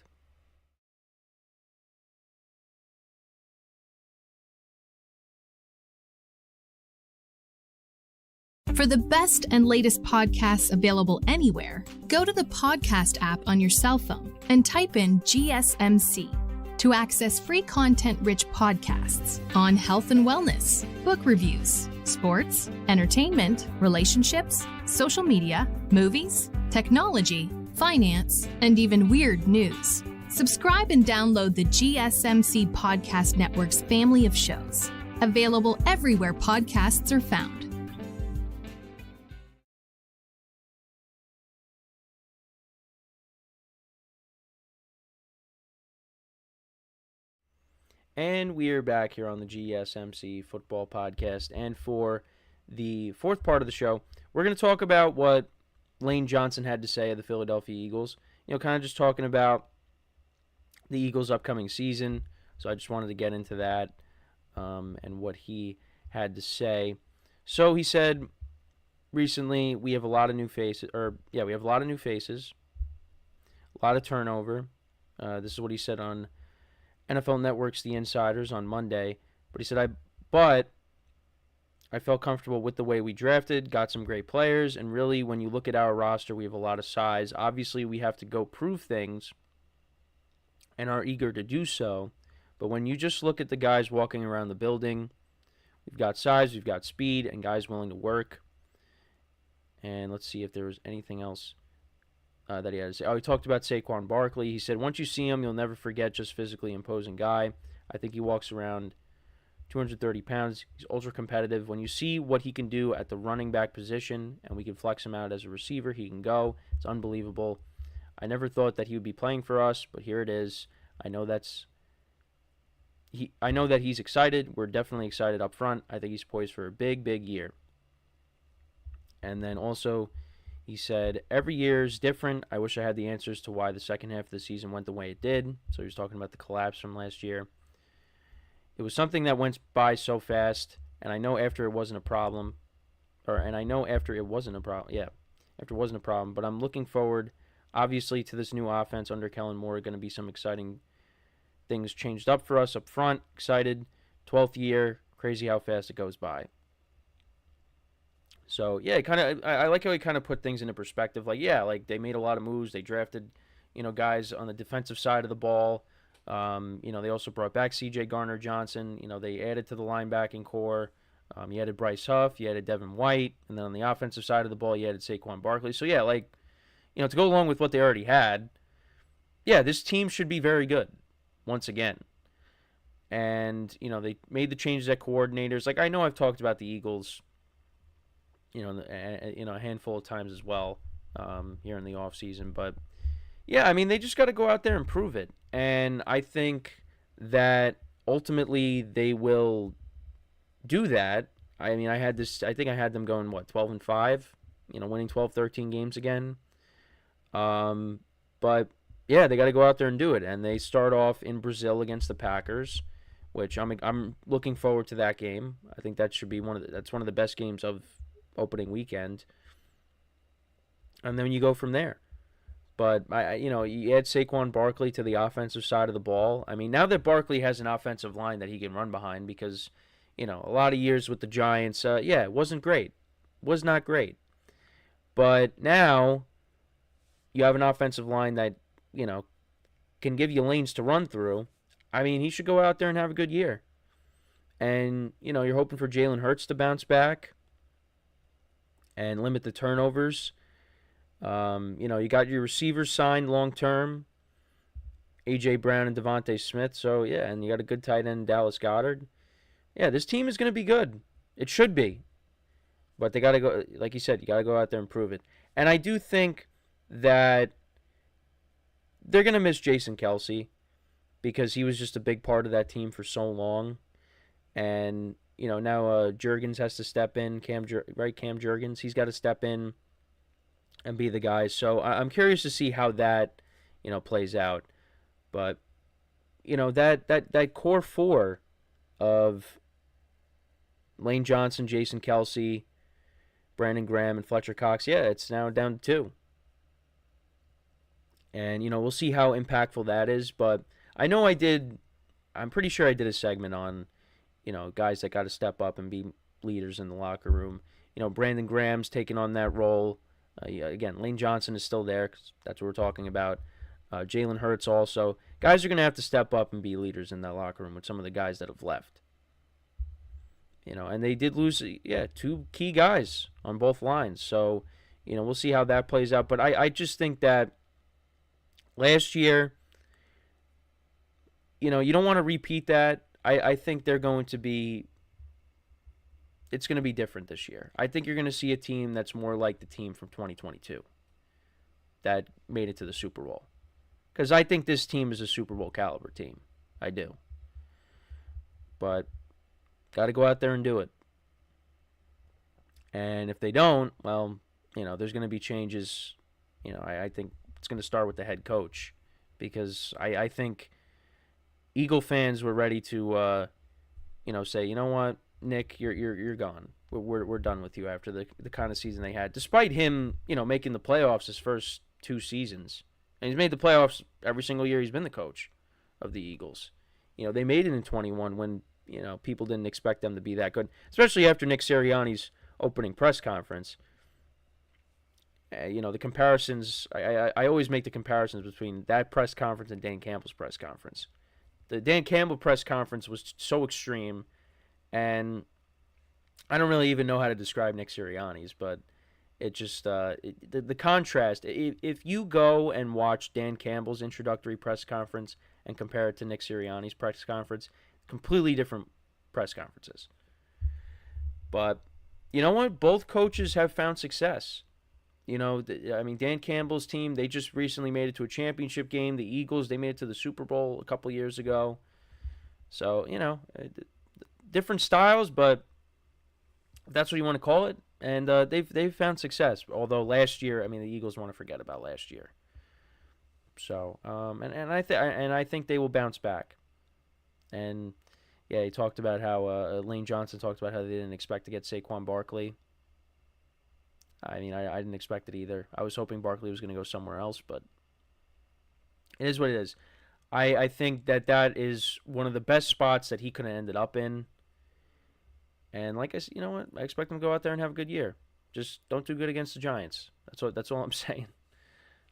For the best and latest podcasts available anywhere, go to the podcast app on your cell phone and type in GSMC to access free content-rich podcasts on health and wellness, book reviews, sports, entertainment, relationships, social media, movies, technology, finance, and even weird news. Subscribe and download the GSMC Podcast Network's family of shows, available everywhere podcasts are found. And we are back here on the GSMC Football Podcast. And for the fourth part of the show, we're going to talk about what Lane Johnson had to say of the Philadelphia Eagles. Kind of just talking about the Eagles' upcoming season. So I just wanted to get into that and what he had to say. So he said recently, we have a lot of new faces. We have a lot of new faces. A lot of turnover. This is what he said on NFL Network's The Insiders on Monday. But he said, I felt comfortable with the way we drafted, got some great players, and really, when you look at our roster, we have a lot of size. Obviously, we have to go prove things and are eager to do so. But when you just look at the guys walking around the building, we've got size, we've got speed, and guys willing to work. And let's see if there was anything else that he had to say. Oh, he talked about Saquon Barkley. He said, once you see him, you'll never forget just physically imposing guy. I think he walks around 230 pounds. He's ultra competitive. When you see what he can do at the running back position, and we can flex him out as a receiver, he can go. It's unbelievable. I never thought that he would be playing for us, but here it is. I know that he's excited. We're definitely excited up front. I think he's poised for a big, big year. And then also, he said, every year is different. I wish I had the answers to why the second half of the season went the way it did. So he was talking about the collapse from last year. It was something that went by so fast, and I know after it wasn't a problem. After it wasn't a problem. But I'm looking forward, obviously, to this new offense under Kellen Moore. Going to be some exciting things changed up for us up front. Excited. 12th year. Crazy how fast it goes by. So, yeah, I like how he kind of put things into perspective. Like they made a lot of moves. They drafted, guys on the defensive side of the ball. They also brought back C.J. Garner-Johnson. They added to the linebacking core. You added Bryce Huff. You added Devin White. And then on the offensive side of the ball, you added Saquon Barkley. So, yeah, to go along with what they already had, yeah, this team should be very good once again. And, they made the changes at coordinators. I know I've talked about the Eagles a handful of times as well here in the offseason. But, yeah, they just got to go out there and prove it. And I think that ultimately they will do that. I think I had them going, 12-5, winning 12, 13 games again. But, yeah, they got to go out there and do it. And they start off in Brazil against the Packers, which I'm looking forward to that game. I think that should be one of the best games of opening weekend, and then you go from there. But you add Saquon Barkley to the offensive side of the ball. Now that Barkley has an offensive line that he can run behind, because a lot of years with the Giants, it wasn't great, was not great. But now you have an offensive line that can give you lanes to run through. He should go out there and have a good year. And you're hoping for Jalen Hurts to bounce back and limit the turnovers. You got your receivers signed long-term, A.J. Brown and Devontae Smith. So, yeah, and you got a good tight end, Dallas Goedert. Yeah, this team is going to be good. It should be. But they got to go, like you said, you got to go out there and prove it. And I do think that they're going to miss Jason Kelce because he was just a big part of that team for so long. And now Jurgens has to step in, Cam Jurgens. He's got to step in and be the guy. So I'm curious to see how that, plays out. But, that core four of Lane Johnson, Jason Kelce, Brandon Graham, and Fletcher Cox, yeah, it's now down to 2. And, we'll see how impactful that is. But I'm pretty sure I did a segment on, guys that got to step up and be leaders in the locker room. Brandon Graham's taking on that role. Again, Lane Johnson is still there because that's what we're talking about. Jalen Hurts also. Guys are going to have to step up and be leaders in that locker room with some of the guys that have left. And they did lose, 2 key guys on both lines. So, we'll see how that plays out. But I just think that last year, you don't want to repeat that. I think they're going to be, it's going to be different this year. I think you're going to see a team that's more like the team from 2022 that made it to the Super Bowl. Because I think this team is a Super Bowl caliber team. I do. But got to go out there and do it. And if they don't, well, there's going to be changes. I think it's going to start with the head coach. Because I think Eagle fans were ready to, say, you know what, Nick, you're gone. We're done with you after the kind of season they had. Despite him, making the playoffs his first 2 seasons. And he's made the playoffs every single year he's been the coach of the Eagles. They made it in 21 when, people didn't expect them to be that good. Especially after Nick Sirianni's opening press conference. The comparisons, I always make the comparisons between that press conference and Dan Campbell's press conference. The Dan Campbell press conference was so extreme, and I don't really even know how to describe Nick Sirianni's, but it just, the contrast, if you go and watch Dan Campbell's introductory press conference and compare it to Nick Sirianni's press conference, completely different press conferences. But, you know what? Both coaches have found success. Dan Campbell's team, they just recently made it to a championship game. The Eagles, they made it to the Super Bowl a couple years ago. So, different styles, but if that's what you want to call it. And they've found success. Although last year, the Eagles want to forget about last year. So, I think they will bounce back. And he talked about how Lane Johnson talked about how they didn't expect to get Saquon Barkley. I didn't expect it either. I was hoping Barkley was going to go somewhere else, but it is what it is. I think that is one of the best spots that he could have ended up in. And like I said, you know what? I expect him to go out there and have a good year. Just don't do good against the Giants. That's all I'm saying.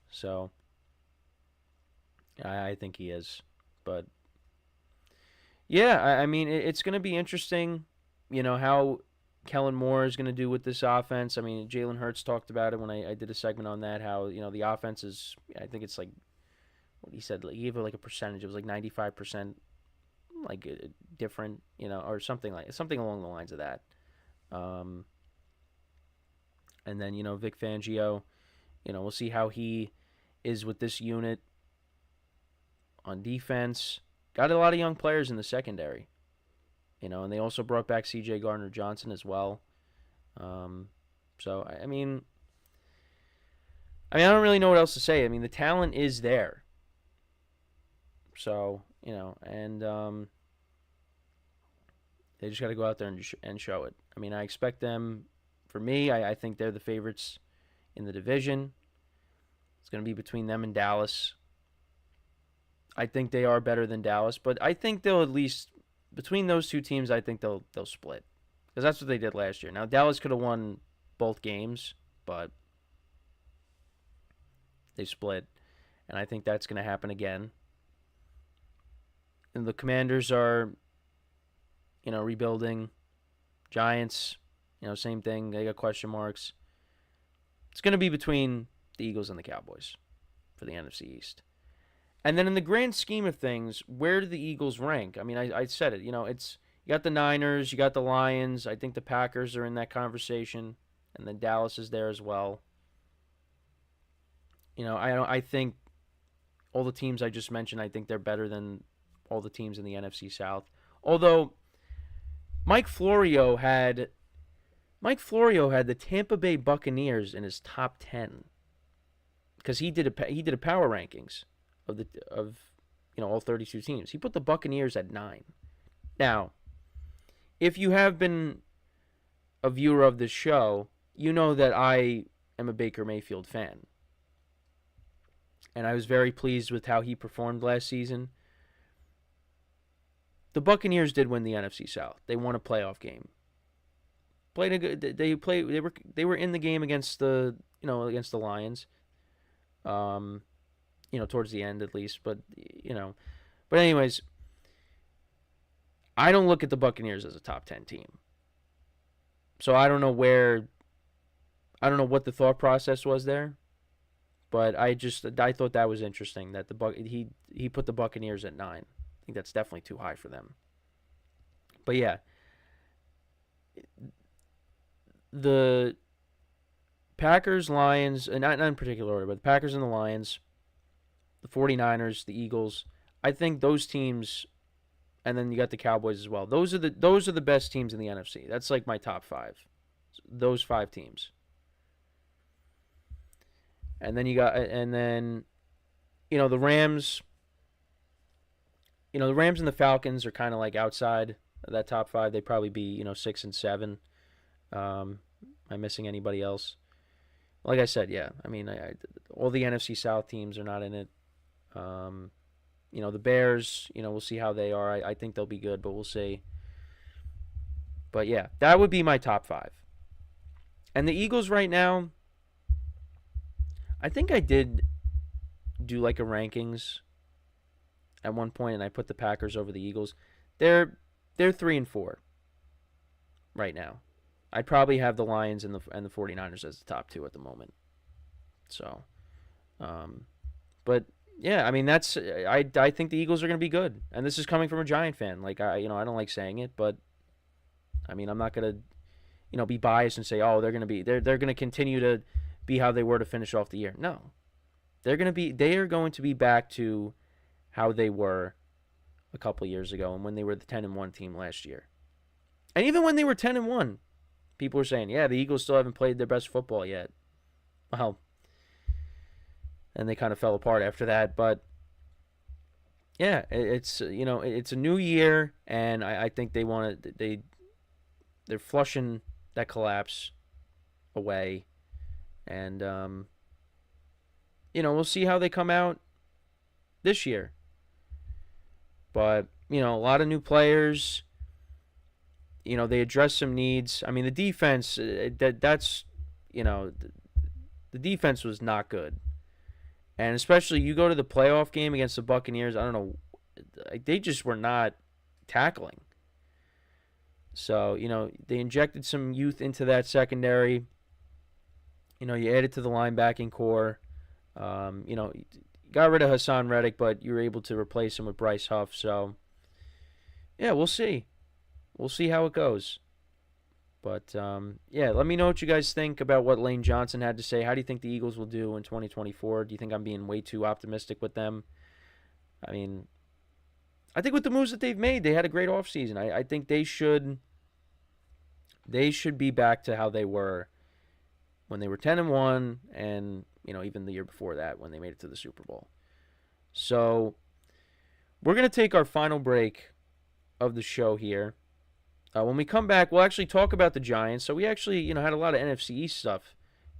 So I think he is. But yeah, it's going to be interesting, how Kellen Moore is going to do with this offense. Jalen Hurts talked about it when I did a segment on that, how, the offense is, I think it's like, what he said, he gave it like a percentage. It was like 95%, like different, or something along the lines of that. And then, Vic Fangio, we'll see how he is with this unit on defense. Got a lot of young players in the secondary. And they also brought back C.J. Gardner-Johnson as well. So, I don't really know what else to say. The talent is there. So, and they just got to go out there and show it. I expect them, for me, I think they're the favorites in the division. It's going to be between them and Dallas. I think they are better than Dallas, but I think they'll at least, between those two teams, I think they'll split. Because that's what they did last year. Now, Dallas could have won both games, but they split. And I think that's going to happen again. And the Commanders are, rebuilding. Giants, same thing. They got question marks. It's going to be between the Eagles and the Cowboys for the NFC East. And then in the grand scheme of things, where do the Eagles rank? I said it. It's you got the Niners, you got the Lions. I think the Packers are in that conversation, and then Dallas is there as well. I think all the teams I just mentioned, I think they're better than all the teams in the NFC South. Although Mike Florio had the Tampa Bay Buccaneers in his top 10 because he did a power rankings of all 32 teams. He put the Buccaneers at 9. Now, if you have been a viewer of this show, you know that I am a Baker Mayfield fan. And I was very pleased with how he performed last season. The Buccaneers did win the NFC South. They won a playoff game. played a good. They were in the game against the Lions. Towards the end at least, but anyways, I don't look at the Buccaneers as a top 10 team. So I don't know what the thought process was there, but I thought that was interesting that he put the Buccaneers at 9. I think that's definitely too high for them. But yeah, the Packers, Lions, and not in particular order, but the Packers and the Lions, the 49ers, the Eagles, I think those teams, and then you got the Cowboys as well. Those are the best teams in the NFC. That's like my top 5. Those 5 teams. And then the Rams, the Rams and the Falcons are kind of like outside of that top 5. They'd probably be, 6 and 7. Am I missing anybody else? Like I said, yeah. I mean, all the NFC South teams are not in it. The Bears, we'll see how they are. I think they'll be good, but we'll see. But yeah, that would be my top 5. And the Eagles right now, I think I did do like a rankings at one point, and I put the Packers over the Eagles. They're 3 and 4 right now. I'd probably have the Lions and the 49ers as the top 2 at the moment. So, but yeah, I mean I think the Eagles are going to be good, and this is coming from a Giant fan. Like I don't like saying it, but I mean I'm not going to be biased and say they're going to continue to be how they were to finish off the year. No, they are going to be back to how they were a couple years ago, and when they were the 10-1 team last year, and even when they were 10-1. People were saying, yeah, the Eagles still haven't played their best football yet. Well, and they kind of fell apart after that. But, yeah, it's a new year, and I think they're flushing that collapse away. And, we'll see how they come out this year. But, a lot of new players. They address some needs. I mean, the defense, the defense was not good. And especially you go to the playoff game against the Buccaneers, I don't know, they just were not tackling. So, they injected some youth into that secondary. You added to the linebacking core. Got rid of Hassan Reddick, but you were able to replace him with Bryce Huff. So, yeah, we'll see. We'll see how it goes. But, let me know what you guys think about what Lane Johnson had to say. How do you think the Eagles will do in 2024? Do you think I'm being way too optimistic with them? I mean, I think with the moves that they've made, they had a great offseason. I think they should be back to how they were when they were 10-1 and, even the year before that when they made it to the Super Bowl. So, we're going to take our final break of the show here. When we come back, we'll actually talk about the Giants. So we actually, had a lot of NFC East stuff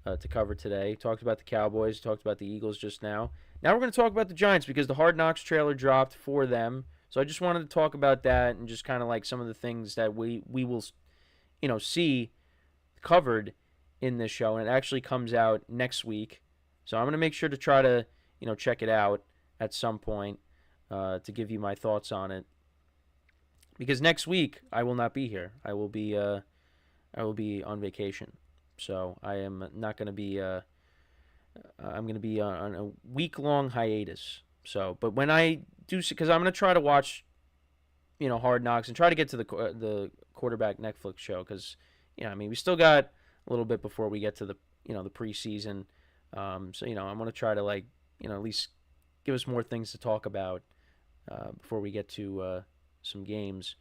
to cover today. Talked about the Cowboys, talked about the Eagles just now. Now we're going to talk about the Giants because the Hard Knocks trailer dropped for them. So I just wanted to talk about that and just kind of like some of the things that we will, see covered in this show. And it actually comes out next week. So I'm going to make sure to try to, check it out at some point to give you my thoughts on it. Because next week I will not be here. I will be on vacation, so I am not going to be. I'm going to be on a week-long hiatus. So, but when I do, because I'm going to try to watch, Hard Knocks and try to get to the quarterback Netflix show. Because we still got a little bit before we get to the the preseason. So I'm going to try to at least give us more things to talk about before we get to. Some games.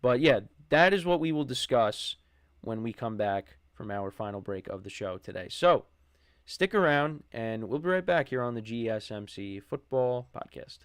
But yeah, that is what we will discuss when we come back from our final break of the show today. So stick around and we'll be right back here on the GSMC Football Podcast.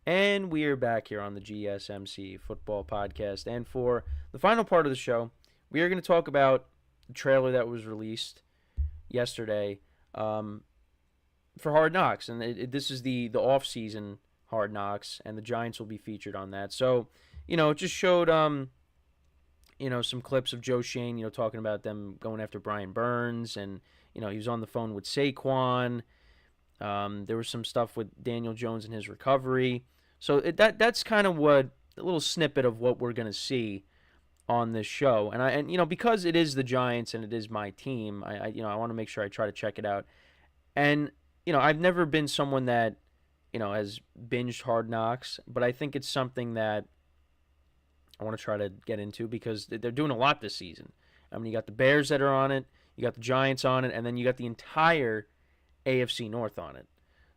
And we are back here on the GSMC Football Podcast. And for the final part of the show, we are going to talk about the trailer that was released yesterday for Hard Knocks. And this is the off-season Hard Knocks, and the Giants will be featured on that. So, it just showed, some clips of Joe Shane, talking about them going after Brian Burns. And, he was on the phone with Saquon. There was some stuff with Daniel Jones and his recovery. So that's kind of a little snippet of what we're going to see on this show. And because it is the Giants and it is my team, I want to make sure I try to check it out. And, I've never been someone that, has binged Hard Knocks, but I think it's something that I want to try to get into because they're doing a lot this season. I mean, you got the Bears that are on it, you got the Giants on it, and then you got the entire AFC North on it.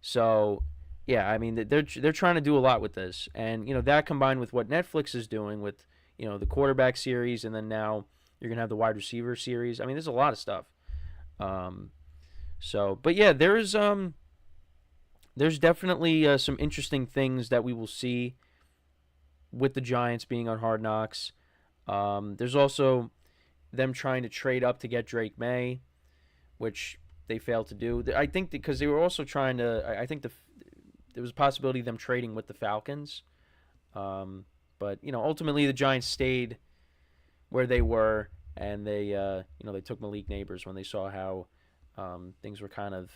So, yeah, I mean, they're trying to do a lot with this. And, that combined with what Netflix is doing with, the quarterback series, and then now you're going to have the wide receiver series. I mean, there's a lot of stuff. But yeah, there's definitely some interesting things that we will see with the Giants being on Hard Knocks. There's also them trying to trade up to get Drake May, which they failed to do. I think because they were also trying to, I think there was a possibility of them trading with the Falcons. But, ultimately the Giants stayed where they were, and they took Malik Neighbors when they saw how things were kind of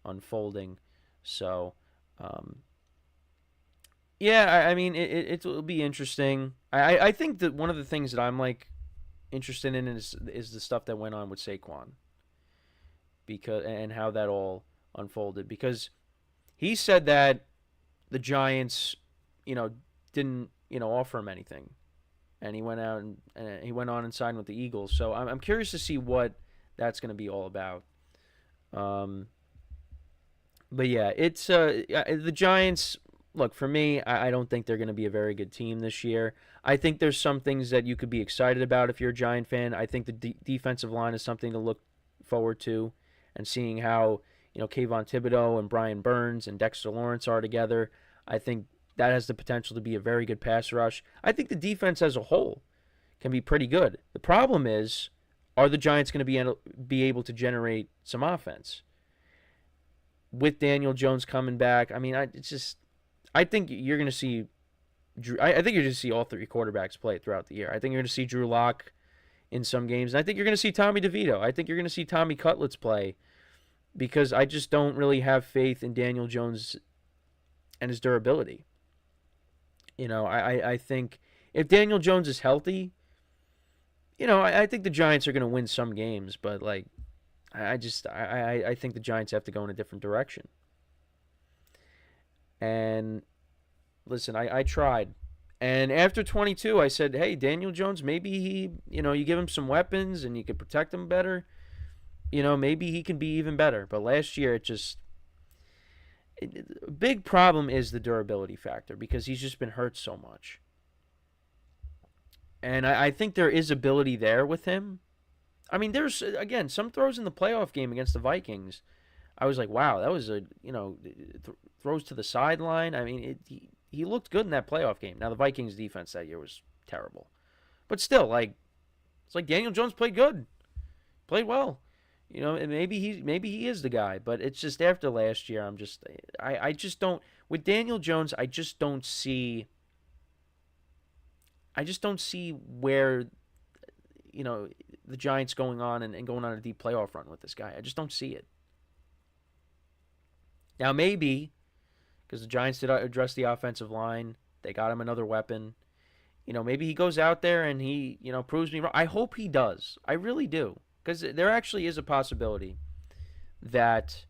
unfolding. So, I mean, it will be interesting. I think that one of the things that I'm, interested in is the stuff that went on with Saquon. And how that all unfolded. Because he said that the Giants, didn't, offer him anything. And he went out and he went on and signed with the Eagles. So I'm curious to see what that's going to be all about. But yeah, it's the Giants. Look, for me, I don't think they're going to be a very good team this year. I think there's some things that you could be excited about if you're a Giant fan. I think the defensive line is something to look forward to, and seeing how Kayvon Thibodeau and Brian Burns and Dexter Lawrence are together. I think that has the potential to be a very good pass rush. I think the defense as a whole can be pretty good. The problem is, are the Giants going to be able to generate some offense? With Daniel Jones coming back, I mean, I think you're going to see I think you're going to see all three quarterbacks play throughout the year. I think you're going to see Drew Lock in some games, and I think you're going to see Tommy DeVito. I think you're going to see Tommy Cutlets play, because I just don't really have faith in Daniel Jones and his durability. I think if Daniel Jones is healthy, I think the Giants are going to win some games, but I think the Giants have to go in a different direction. And listen, I tried. And after 22, I said, hey, Daniel Jones, maybe he, you give him some weapons and you can protect him better. Maybe he can be even better. But last year, a big problem is the durability factor, because he's just been hurt so much. And I think there is ability there with him. I mean, there's, again, some throws in the playoff game against the Vikings. I was like, wow, that was throws to the sideline. I mean, he looked good in that playoff game. Now, the Vikings defense that year was terrible. But still, it's like Daniel Jones played good. Played well. And maybe he is the guy. But it's just after last year, I just don't, with Daniel Jones, I just don't see where, the Giants going on and going on a deep playoff run with this guy. I just don't see it. Now, maybe, because the Giants did address the offensive line, they got him another weapon. Maybe he goes out there and he, proves me wrong. I hope he does. I really do. Because there actually is a possibility that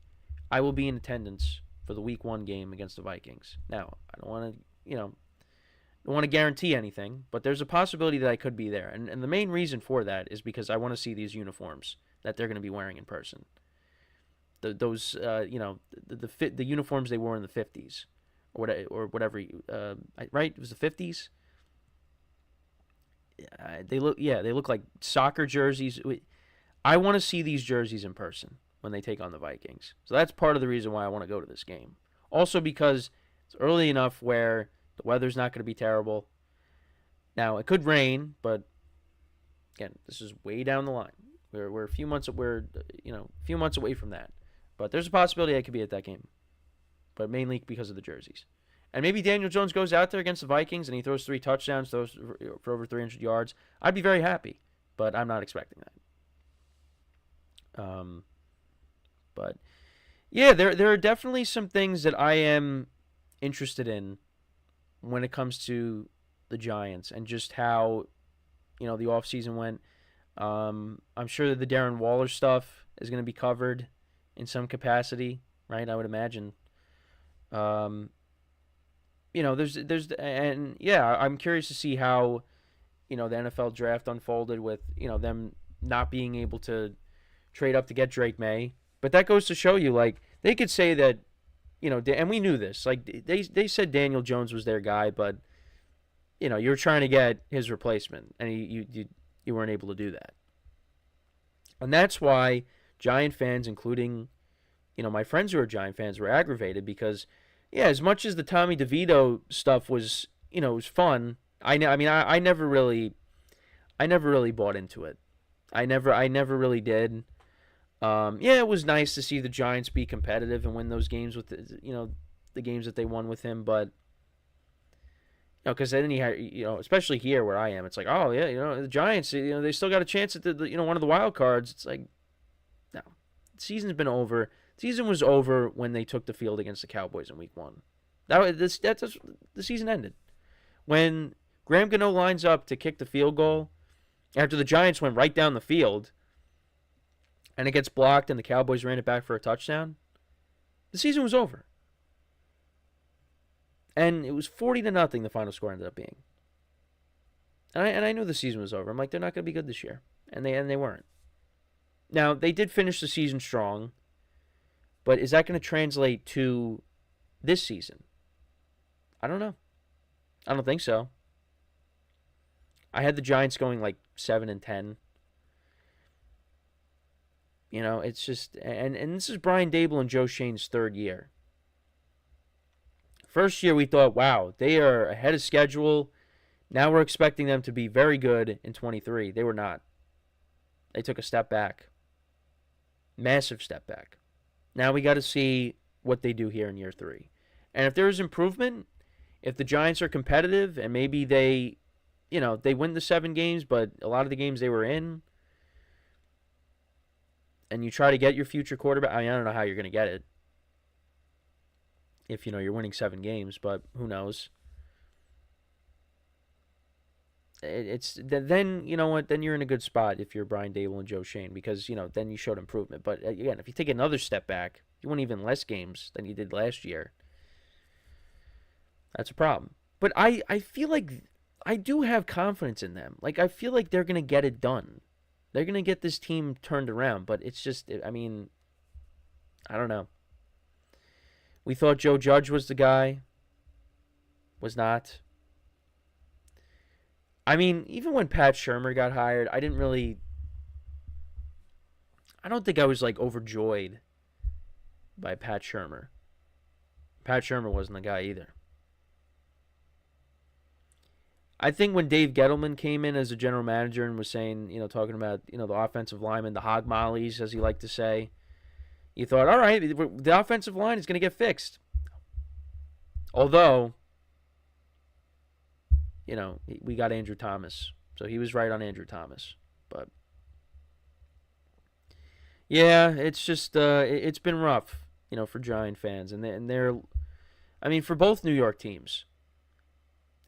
I will be in attendance for the Week 1 game against the Vikings. Now, I don't want to guarantee anything, but there's a possibility that I could be there. And the main reason for that is because I want to see these uniforms that they're going to be wearing in person. Those the uniforms they wore in the 50s or whatever, right? It was the 50s. They look like soccer jerseys. I want to see these jerseys in person when they take on the Vikings. So that's part of the reason why I want to go to this game. Also because It's early enough where the weather's not going to be terrible. Now, it could rain, but again, this is way down the line. We're a few months away from that. But there's a possibility I could be at that game. But mainly because of the jerseys. And maybe Daniel Jones goes out there against the Vikings and he throws 3 touchdowns, throws for over 300 yards. I'd be very happy, but I'm not expecting that. But yeah, there are definitely some things that I am interested in when it comes to the Giants and just how, the offseason went. I'm sure that the Darren Waller stuff is going to be covered in some capacity, right? I would imagine. I'm curious to see how, the NFL draft unfolded with, them not being able to trade up to get Drake May. But that goes to show you, like, they could say that, and we knew this, like, they said Daniel Jones was their guy, but, you were trying to get his replacement, and you weren't able to do that. And that's why Giant fans, including, my friends who are Giant fans, were aggravated because, yeah, as much as the Tommy DeVito stuff was, was fun, I never really bought into it. I never really did. It was nice to see the Giants be competitive and win those games with the games that they won with him, but because then he had, especially here where I am, it's like, oh yeah, the Giants, they still got a chance at the one of the wild cards. It's like, no, the season's been over. The season was over when they took the field against the Cowboys in Week 1. The season ended when Graham Gano lines up to kick the field goal after the Giants went right down the field. And it gets blocked, and the Cowboys ran it back for a touchdown. The season was over. And it was 40-0, the final score ended up being. And I knew the season was over. I'm like, they're not going to be good this year. And they weren't. Now, they did finish the season strong. But is that going to translate to this season? I don't know. I don't think so. I had the Giants going like 7-10. It's just, and this is Brian Dable and Joe Shane's 3rd year. First year we thought, wow, they are ahead of schedule. Now we're expecting them to be very good in 23. They were not. They took a step back. Massive step back. Now we got to see what they do here in year 3. And if there is improvement, if the Giants are competitive and maybe they win the 7 games, but a lot of the games they were in, and you try to get your future quarterback. I don't know how you're going to get it if, you're winning 7 games, but who knows? Then, you know what? Then you're in a good spot if you're Brian Dable and Joe Shane because, then you showed improvement. But, again, if you take another step back, you win even less games than you did last year. That's a problem. But I feel like I do have confidence in them. Like, I feel like they're going to get it done. They're going to get this team turned around, but it's just, I don't know. We thought Joe Judge was the guy. Was not. Even when Pat Shurmur got hired, I don't think I was, like, overjoyed by Pat Shurmur. Pat Shurmur wasn't the guy either. I think when Dave Gettleman came in as a general manager and was saying, talking about, the offensive linemen, the hog mollies, as he liked to say, you thought, all right, the offensive line is going to get fixed. Although, we got Andrew Thomas. So he was right on Andrew Thomas. But, yeah, it's just, it's been rough, for Giant fans. And they're, for both New York teams.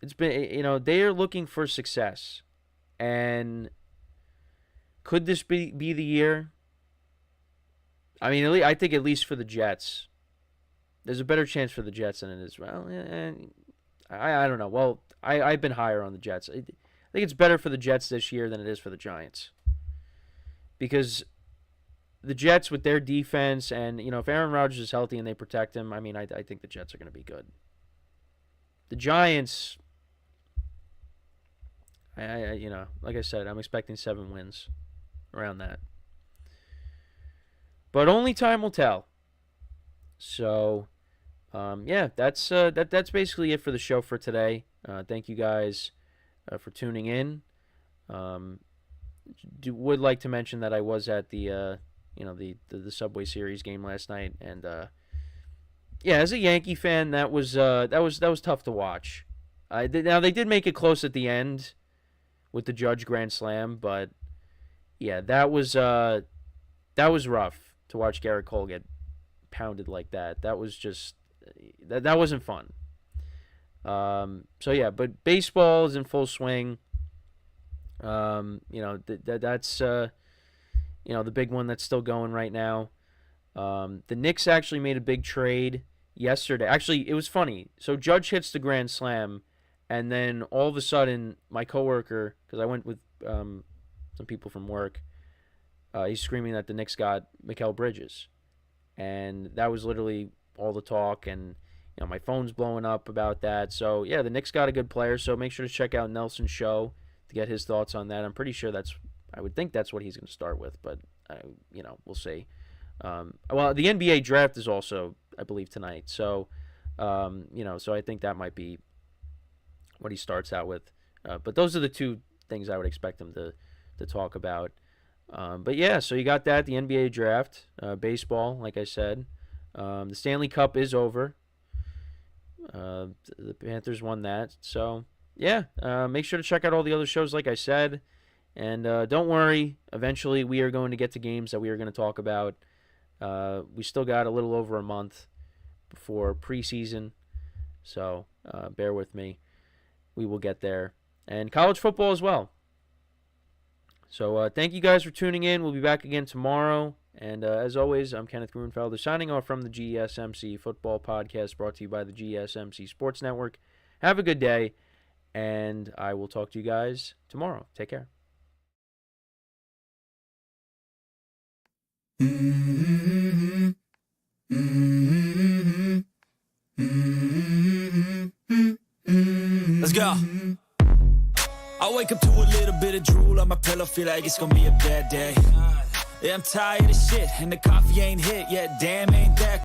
It's been, they are looking for success. And could this be the year? I think at least for the Jets, there's a better chance for the Jets than it is. Well, I don't know. Well, I've been higher on the Jets. I think it's better for the Jets this year than it is for the Giants. Because the Jets with their defense and, if Aaron Rodgers is healthy and they protect him, I think the Jets are going to be good. The Giants, like I said, I'm expecting 7 wins around that. But only time will tell. So, Yeah, that's basically it for the show for today. Thank you guys for tuning in. Would like to mention that I was at the Subway Series game last night, and yeah, as a Yankee fan, that was tough to watch. Now they did make it close at the end with the Judge grand slam, but yeah, that was rough to watch Garrett Cole get pounded like that. That was just that wasn't fun. So yeah, but baseball is in full swing. That's the big one that's still going right now. The Knicks actually made a big trade yesterday. Actually, it was funny. So Judge hits the grand slam, and then all of a sudden, my coworker, because I went with some people from work, he's screaming that the Knicks got Mikal Bridges, and that was literally all the talk. And my phone's blowing up about that. So yeah, the Knicks got a good player. So make sure to check out Nelson's show to get his thoughts on that. I'm pretty sure I would think that's what he's going to start with, but we'll see. Well, the NBA draft is also, I believe, tonight. So, so I think that might be what he starts out with. But those are the two things I would expect him to talk about. But yeah, so you got that, the NBA draft, baseball, like I said. The Stanley Cup is over. The Panthers won that. So, yeah, make sure to check out all the other shows, like I said. And don't worry, eventually we are going to get to games that we are going to talk about. We still got a little over a month before preseason, so bear with me. We will get there. And college football as well. So thank you guys for tuning in. We'll be back again tomorrow. And as always, I'm Kenneth Grunfelder signing off from the GSMC Football Podcast, brought to you by the GSMC Sports Network. Have a good day, and I will talk to you guys tomorrow. Take care. Let's go. I wake up to a little bit of drool on my pillow, feel like it's gonna be a bad day. Yeah, I'm tired of shit, and the coffee ain't hit yet, damn ain't that